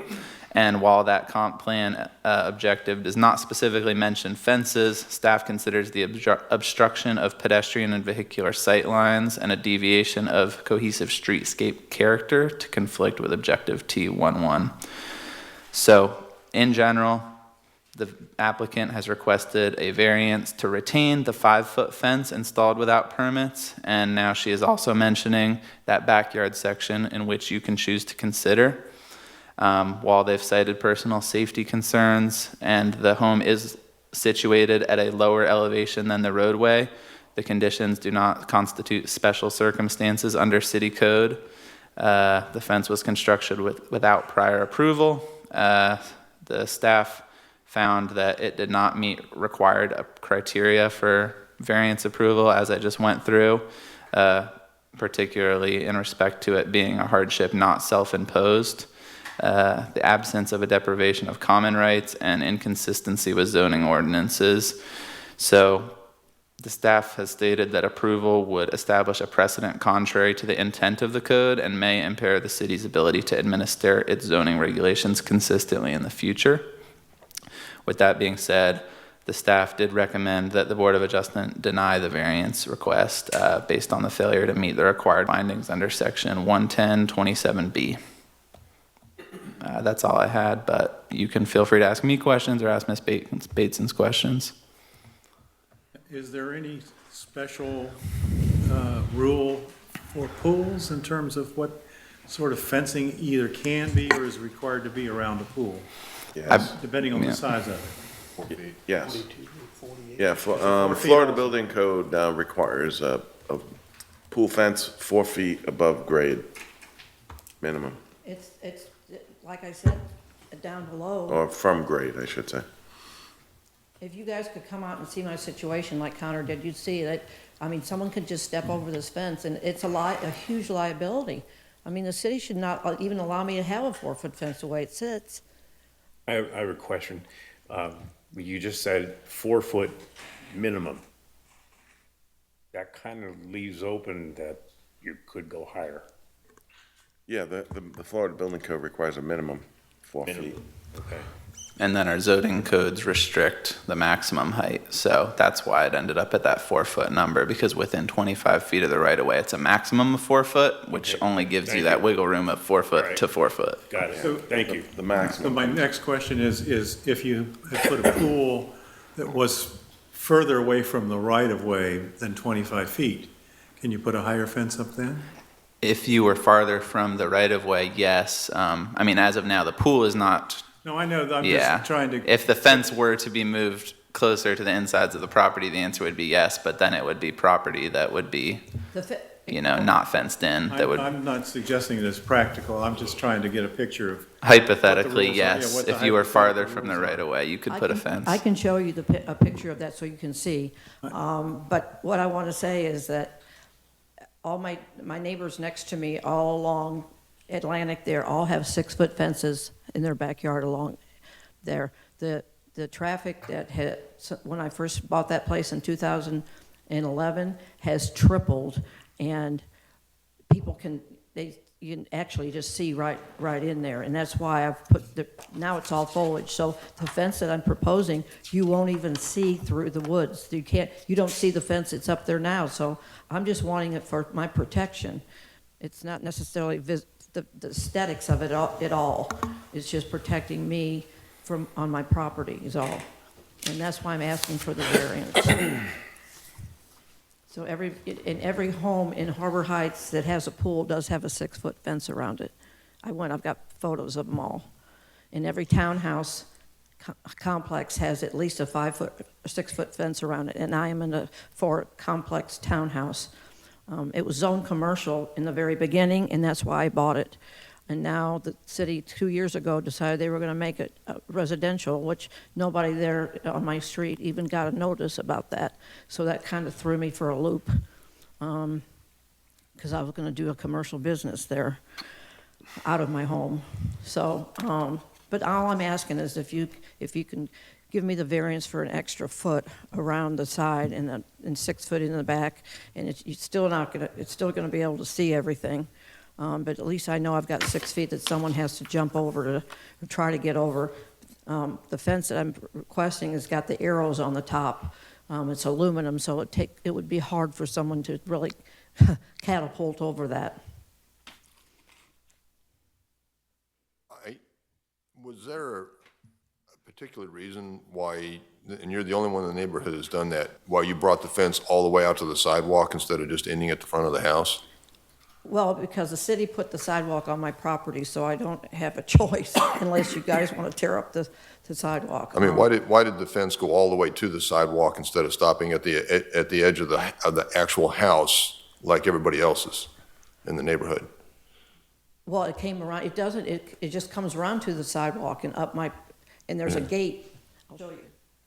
And while that comp plan objective does not specifically mention fences, staff considers the obstruction of pedestrian and vehicular sight lines and a deviation of cohesive streetscape character to conflict with objective T11. So, in general, the applicant has requested a variance to retain the 5-foot fence installed without permits, and now she is also mentioning that backyard section in which you can choose to consider. While they've cited personal safety concerns and the home is situated at a lower elevation than the roadway, the conditions do not constitute special circumstances under city code. The fence was constructed without prior approval. The staff found that it did not meet required criteria for variance approval, as I just went through, particularly in respect to it being a hardship not self-imposed, the absence of a deprivation of common rights, and inconsistency with zoning ordinances. So the staff has stated that approval would establish a precedent contrary to the intent of the code and may impair the city's ability to administer its zoning regulations consistently in the future. With that being said, the staff did recommend that the Board of Adjustment deny the variance request based on the failure to meet the required findings under section 110.27B. That's all I had, but you can feel free to ask me questions or ask Ms. Bateson's questions. Is there any special rule for pools in terms of what sort of fencing either can be or is required to be around a pool? Yes. Depending on the size of it. Yes. Yeah, Florida Building Code requires a pool fence 4 feet above grade minimum, It's, like I said, down below. or from grade, I should say. If you guys could come out and see my situation like Connor did, you'd see that, I mean, someone could just step over this fence and it's a huge liability. I mean, the city should not even allow me to have a 4-foot fence the way it sits. I have a question. You just said 4-foot minimum. That kind of leaves open that you could go higher. Yeah, the Florida Building Code requires a minimum 4 feet. Minimum, okay. And then our zoning codes restrict the maximum height. So that's why it ended up at that 4-foot number, because within 25 feet of the right of way, it's a maximum of 4 foot, which Okay. only gives Thank you that you. wiggle room of 4 foot Right. to 4 foot. Got it. Thank you. The So maximum. my next question is if you had put a pool that was further away from the right-of-way than 25 feet, can you put a higher fence up then? If you were farther from the right of way, yes. I mean, as of now, the pool is not No, I know, I'm Yeah. just trying to, If the fence were to be moved closer to the insides of the property, the answer would be yes, but then it would be property that would be, not fenced in, that would, I'm not suggesting that it's practical, I'm just trying to get a picture of, hypothetically, rules are. Yeah, yes. what the If you were farther hypothetical from the rules are. right of way, you could I put a can- fence. I can show you a picture of that so you can see. But what I want to say is that all my neighbors next to me, all along Atlantic there, all have 6-foot fences in their backyard along there. The traffic that had, when I first bought that place in 2011, has tripled, and people you can actually just see right in there, and that's why I've put now it's all foliage, so the fence that I'm proposing, you won't even see through the woods. You don't see the fence, it's up there now, so I'm just wanting it for my protection. It's not necessarily the aesthetics of it all. It's just protecting me on my property is all, and that's why I'm asking for the variance. So every home in Harbor Heights that has a pool does have a 6-foot fence around it. I've got photos of them all. And every townhouse complex has at least a 6-foot fence around it. And I am in a 4-complex townhouse. It was zoned commercial in the very beginning, and that's why I bought it. And now the city 2 years ago decided they were going to make it residential, which nobody there on my street even got a notice about that. So that kind of threw me for a loop, because I was going to do a commercial business there out of my home. So, but all I'm asking is if you can give me the variance for an extra foot around the side and 6 foot in the back, and it's still going to be able to see everything. But at least I know I've got 6 feet that someone has to jump over to try to get over. The fence that I'm requesting has got the arrows on the top. It's aluminum, so it would be hard for someone to really catapult over that. Was there a particular reason why, and you're the only one in the neighborhood that's done that, why you brought the fence all the way out to the sidewalk instead of just ending at the front of the house? Well, because the city put the sidewalk on my property, so I don't have a choice unless you guys want to tear up the sidewalk. I mean, why did the fence go all the way to the sidewalk instead of stopping at the edge of the actual house like everybody else's in the neighborhood? Well, it came around, it just comes around to the sidewalk and and there's a gate. I'll show you.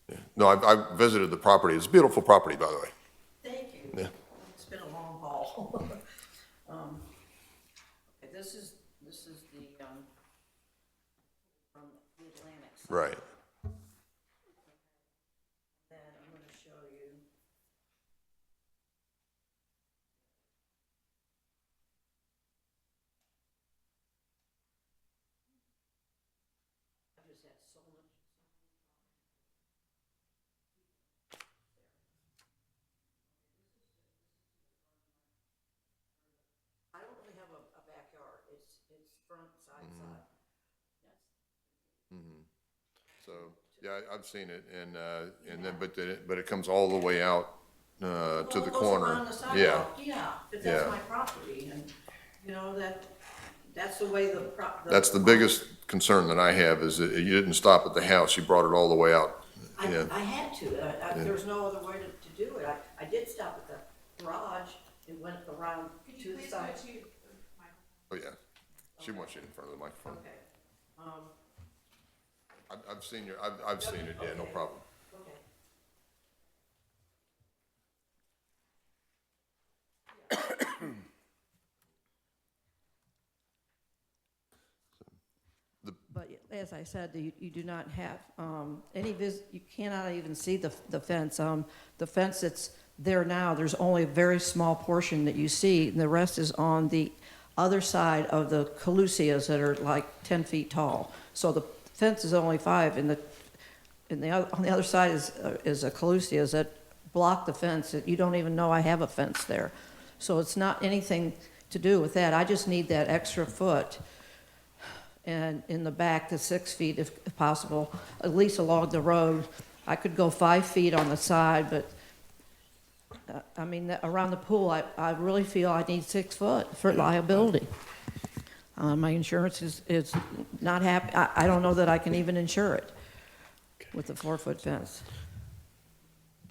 Yeah. No, I visited the property. It's a beautiful property, by the way. Thank you. Yeah. It's been a long haul. This is the, from the Atlantic side. Right. Then I'm going to show you. I just had so much. I don't really have a backyard. It's front, side. So, yeah, I've seen it, and then, but it comes all the way out to the Well, it goes corner. around the Yeah, sidewalk, yeah, but Yeah. that's my property, and, that's the way that's the biggest concern that I have, is that you didn't stop at the house, you brought it all the way out. Yeah. I had to, there was no other way to do it. I did stop at the garage and went around to the side. Oh, yeah, she wants you in front of the microphone. Okay. I've seen I've seen it, yeah, no problem. Okay. But as I said, you do not have you cannot even see the fence. The fence that's there now, there's only a very small portion that you see, and the rest is on the other side of the calusias that are like 10 feet tall. So the fence is only 5, and on the other side is a calusias that block the fence. You don't even know I have a fence there. So it's not anything to do with that. I just need that extra foot. And in the back, the 6 feet if possible, at least along the road. I could go 5 feet on the side, but around the pool, I really feel I need 6 foot for liability. My insurance is not happy, I don't know that I can even insure it with a 4-foot fence.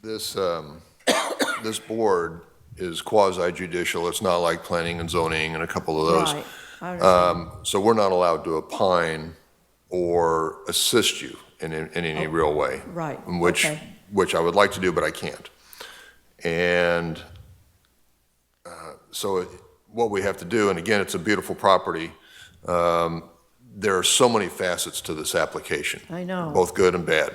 This, this board is quasi judicial. It's not like planning and zoning and a couple of those. Right, I understand. So we're not allowed to opine or assist you in any real way. Right, okay. Which I would like to do, but I can't. And so what we have to do, and again, it's a beautiful property, there are so many facets to this application. I know. Both good and bad.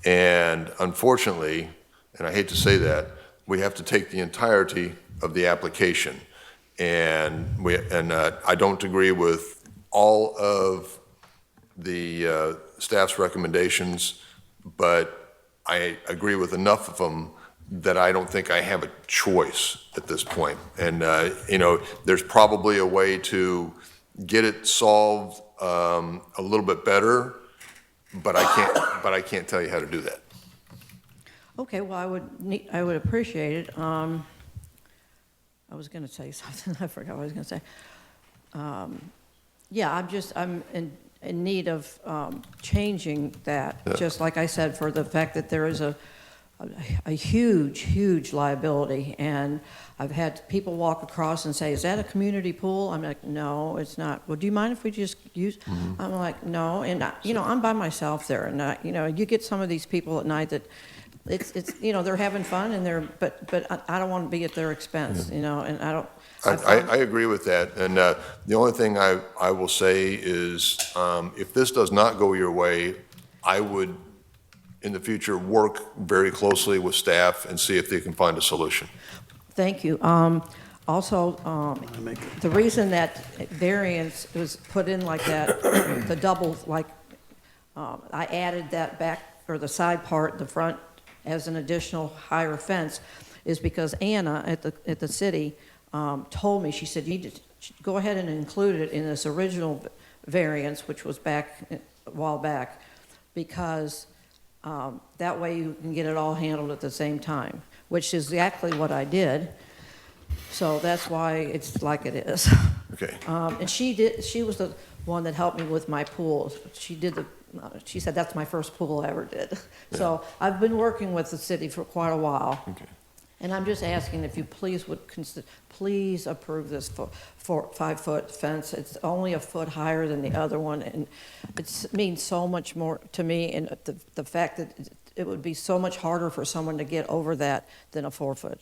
And unfortunately, and I hate to say that, we have to take the entirety of the application. And I don't agree with all of the staff's recommendations, but I agree with enough of them that I don't think I have a choice at this point. And, you know, there's probably a way to get it solved a little bit better, but I can't tell you how to do that. Okay, well, I would appreciate it. I was going to say something, I forgot what I was going to say. Yeah, I'm in need of changing that, Yeah. just like I said, for the fact that there is a huge liability, and I've had people walk across and say, is that a community pool? I'm like, no, it's not. Well, do you mind if we just use? I'm like, no, and you know, I'm by myself there, and you know, you get some of these people at night that it's you know, they're having fun and but I don't want to be at their expense, you know, and I don't. I agree with that. And the only thing I will say is if this does not go your way, I would, in the future, work very closely with staff and see if they can find a solution. Thank you. Also, the reason that variance was put in like that, the double, like, I added that back, or the side part, the front, as an additional higher fence, is because Anna at the city told me, she said, you need to go ahead and include it in this original variance, which was back, a while back, because that way you can get it all handled at the same time, which is exactly what I did. So that's why it's like it is. Okay. And she was the one that helped me with my pools. She said that's my first pool I ever did. So I've been working with the city for quite a while. Okay. And I'm just asking if you please would please approve this 5-foot fence. It's only a foot higher than the other one, and it means so much more to me. And the fact that it would be so much harder for someone to get over that than a 4-foot,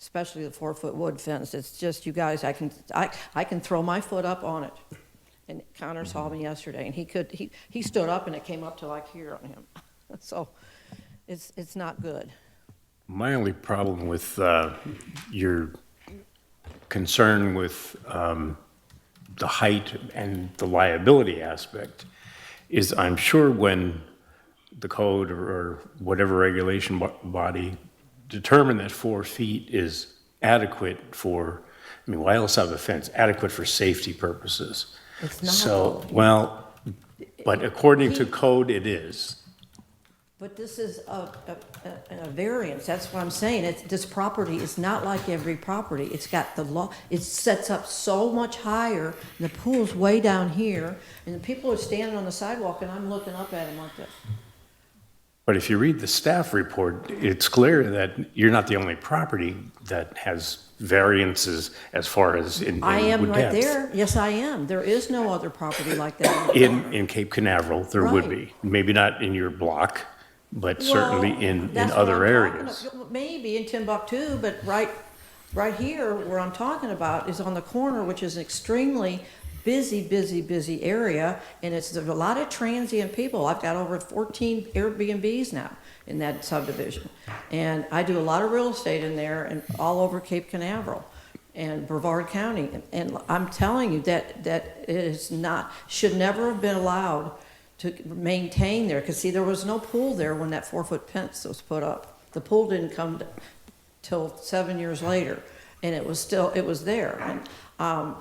especially the 4-foot wood fence. It's just, you guys, I can throw my foot up on it. And Connor saw me yesterday, and he stood up, and it came up to like here on him. So it's not good. My only problem with your concern with the height and the liability aspect is, I'm sure when the code or whatever regulation body determined that 4 feet is adequate for, I mean, why else have a fence? Adequate for safety purposes. It's not. So, well, but according to code, it is. But this is a variance, that's what I'm saying. This property is not like every property. It's got the law, it sets up so much higher, and the pool's way down here, and the people are standing on the sidewalk, and I'm looking up at them like this. But if you read the staff report, it's clear that you're not the only property that has variances as far as in I am wood right depth. there, yes, I am. There is no other property like that. In Cape Canaveral, there would Right. be. Maybe not in your block, but certainly Well, in that's what other I'm talking areas. about. Maybe in Timbuktu, but right here, where I'm talking about, is on the corner, which is an extremely busy area, and there's a lot of transient people. I've got over 14 Airbnbs now in that subdivision. And I do a lot of real estate in there and all over Cape Canaveral and Brevard County. And I'm telling you that it is not, should never have been allowed to maintain there, because see, there was no pool there when that 4-foot fence was put up. The pool didn't come till 7 years later, and it was there. And,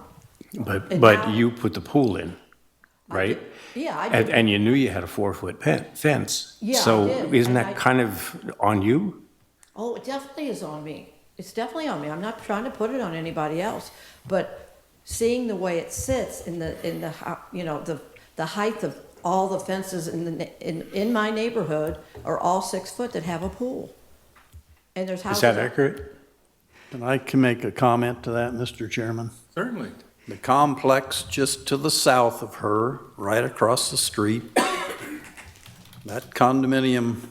But and now- you put the pool in, right? yeah, I did. And you knew you had a 4-foot fence. Yeah, I So did, isn't and that kind of on you? Oh, it definitely is on me. It's definitely on me. I'm not trying to put it on anybody else, but seeing the way it sits in the you know, the height of all the fences in my neighborhood are all 6 foot that have a pool. And there's Is houses. that accurate? And I can make a comment to that, Mr. Chairman. Certainly. The complex just to the south of her, right across the street, that condominium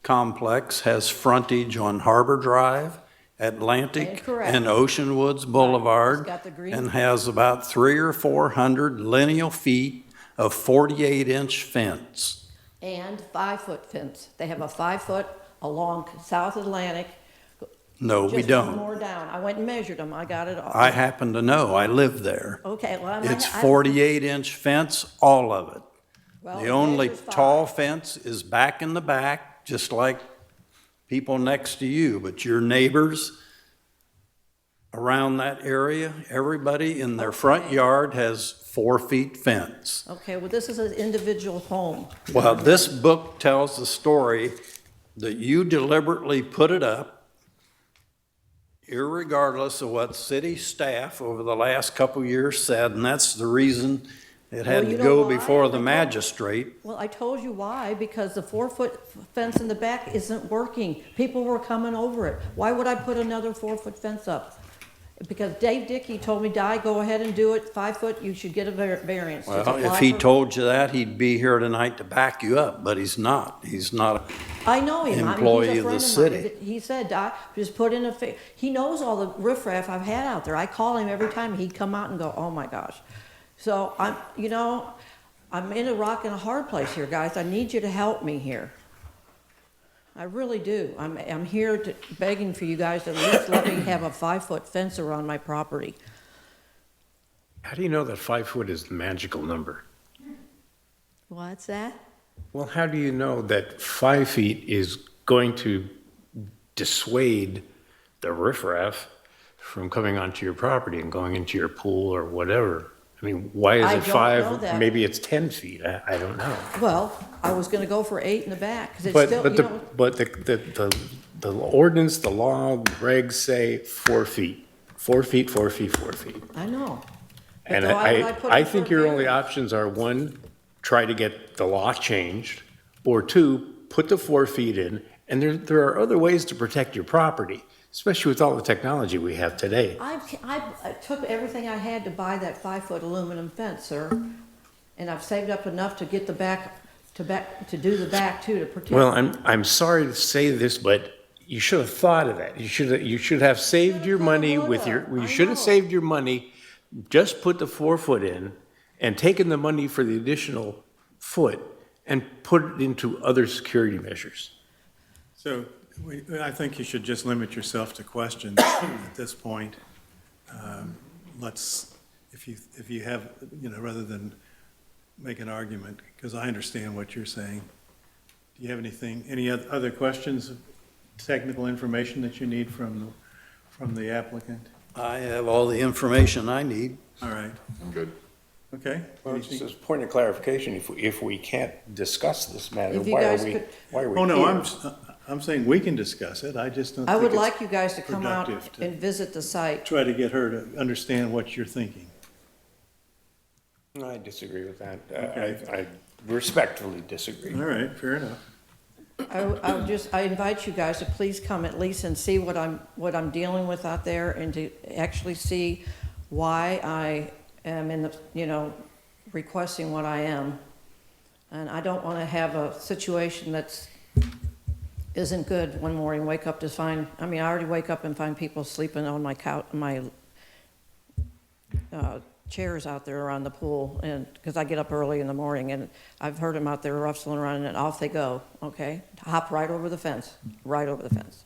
complex has frontage on Harbor Drive, Atlantic, Correct. and Ocean Woods Boulevard, It's got the green- and has about 300 or 400 lineal feet of 48-inch fence. And 5 foot fence. They have a 5 foot along South Atlantic. No, we Just one don't. more down. I went and measured them. I got it all. I happen to know, I live there. Okay, well, It's 48-inch fence, all of it. well, The it only measures 5. tall fence is back in the back, just like people next to you, but your neighbors around that area, everybody in their front Okay. yard has 4 feet fence. Okay, well, this is an individual home. Well, this book tells the story that you deliberately put it up, irregardless of what city staff over the last couple years said, and that's the reason it had Well, to you know go why? before the magistrate. Well, I told you why, because the 4 foot fence in the back isn't working. People were coming over it. Why would I put another 4 foot fence up? Because Dave Dickey told me, Di, go ahead and do it, 5 foot, you should get a variance. Just Well, if apply he for- told you that, he'd be here tonight to back you up, but he's not. He's not. I know him. employee He's a of the friend city. mine. He said, Di, just put in he knows all the riffraff I've had out there. I call him every time. He'd come out and go, oh my gosh. So I'm in a rock and a hard place here, guys. I need you to help me here. I really do. I'm here begging for you guys to at least let me have a 5 foot fence around my property. How do you know that 5 foot is the magical number? What's that? Well, how do you know that 5 feet is going to dissuade the riffraff from coming onto your property and going into your pool or whatever? I mean, why is I it don't know 5? that. Maybe it's 10 feet. I don't know. Well, I was gonna go for 8 in the back, because it's But, still, but you the, know, but the ordinance, the law, the regs say 4 feet. 4 feet, 4 feet, 4 feet. I know. But And then why would put I in think for your only variance? options are, one, try to get the law changed, or two, put the 4 feet in, and there are other ways to protect your property, especially with all the technology we have today. I took everything I had to buy that 5 foot aluminum fence, sir, and I've saved up enough to get the back, to do the back too, to protect. Well, I'm sorry to say this, but you should have thought of that. You should have saved your money with your, I you should have know. saved your money, just put the 4 foot in, and taken the money for the additional foot and put it into other security measures. So I think you should just limit yourself to questions at this point. Let's, if you have, rather than make an argument, because I understand what you're saying. Do you have any other questions, technical information that you need from the applicant? I have all the information I need. All right, Good. okay. Well, Anything- just a point of clarification, if we can't discuss this matter, If you why guys are we could- here? Oh, no, I'm saying we can discuss it. I just don't I think would it's like you guys to come out productive to and visit the site. try to get her to understand what you're thinking. I disagree with that. Okay. I respectfully disagree. All right, fair enough. I invite you guys to please come at least and see what I'm dealing with out there, and to actually see why I am requesting what I am. And I don't want to have a situation isn't good one morning, wake up to find, I already wake up and find people sleeping on my couch, my chairs out there around the pool, and, because I get up early in the morning, and I've heard them out there rustling around, and off they go, okay? Hop right over the fence, right over the fence.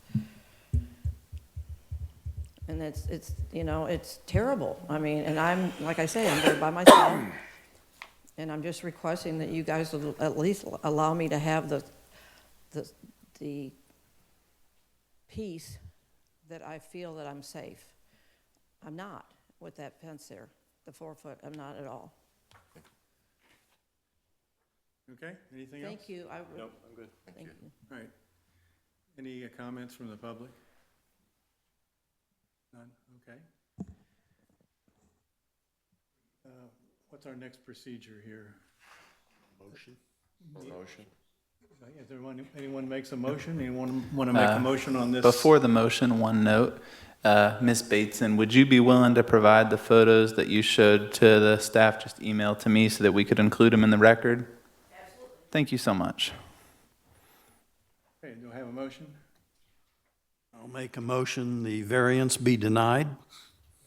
And it's terrible. And I'm, like I say, I'm there by myself, and I'm just requesting that you guys will at least allow me to have the peace that I feel that I'm safe. I'm not with that fence there. The 4 foot, I'm not at all. Okay, anything else? Thank you. Nope, I'm good. Thank you. All right. Any comments from the public? None, okay. what's our next procedure here? Motion? Is there anyone makes a motion? Anyone want to make a motion on this? Before the motion, one note. Ms. Bateson, would you be willing to provide the photos that you showed to the staff, just email to me so that we could include them in the record? Absolutely. Thank you so much. Okay, do I have a motion? I'll make a motion, the variance be denied. Is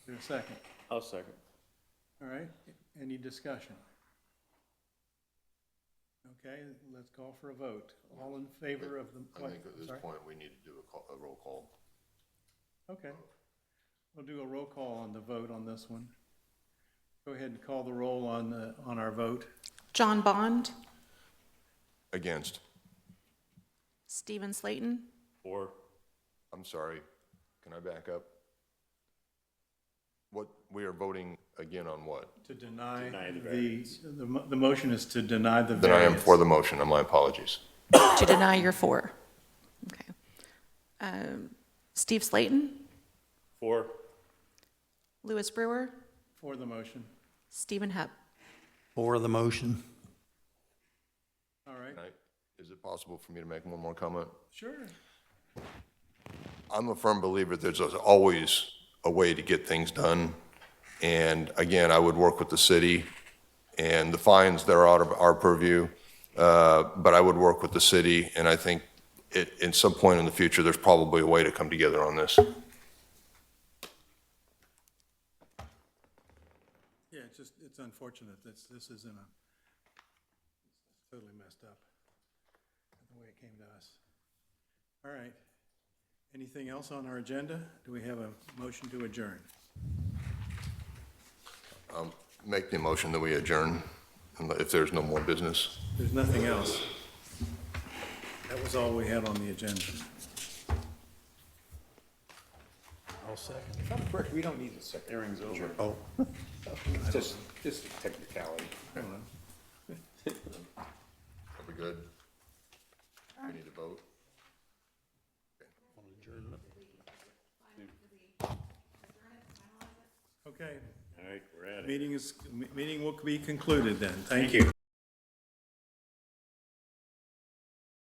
there a second? I'll second. All right, any discussion? Okay, let's call for a vote. All in favor of the? I think at this Sorry? point, we need to do a roll call. Okay, we'll do a roll call on the vote on this one. Go ahead and call the roll on our vote. John Bond, Against. Stephen Slayton, Or, I'm sorry, can I back up? What, we are voting again on what? To deny Deny the the, variance. the motion is to deny the Then I am variance. for the motion, and my apologies. to deny your 4. Okay. Steve Slayton, or, Louis Brewer, For the motion. Stephen Hepp. For the motion. All right, Is it possible for me to make one more comment? sure. I'm a firm believer there's always a way to get things done. And again, I would work with the city, and the fines, they're out of our purview. But I would work with the city, and I think in some point in the future, there's probably a way to come together on this. Yeah, it's unfortunate that this isn't it's totally messed up, the way it came to us. All right. Anything else on our agenda? Do we have a motion to adjourn? Make the motion that we adjourn, if there's no more business. There's nothing else. That was all we had on the agenda. I'll second. If I'm correct, we don't need the second. Hearing's over. Oh. Just a technicality. Are we good? We need to vote? Okay, all right, we're at it. meeting will be concluded then. Thank you.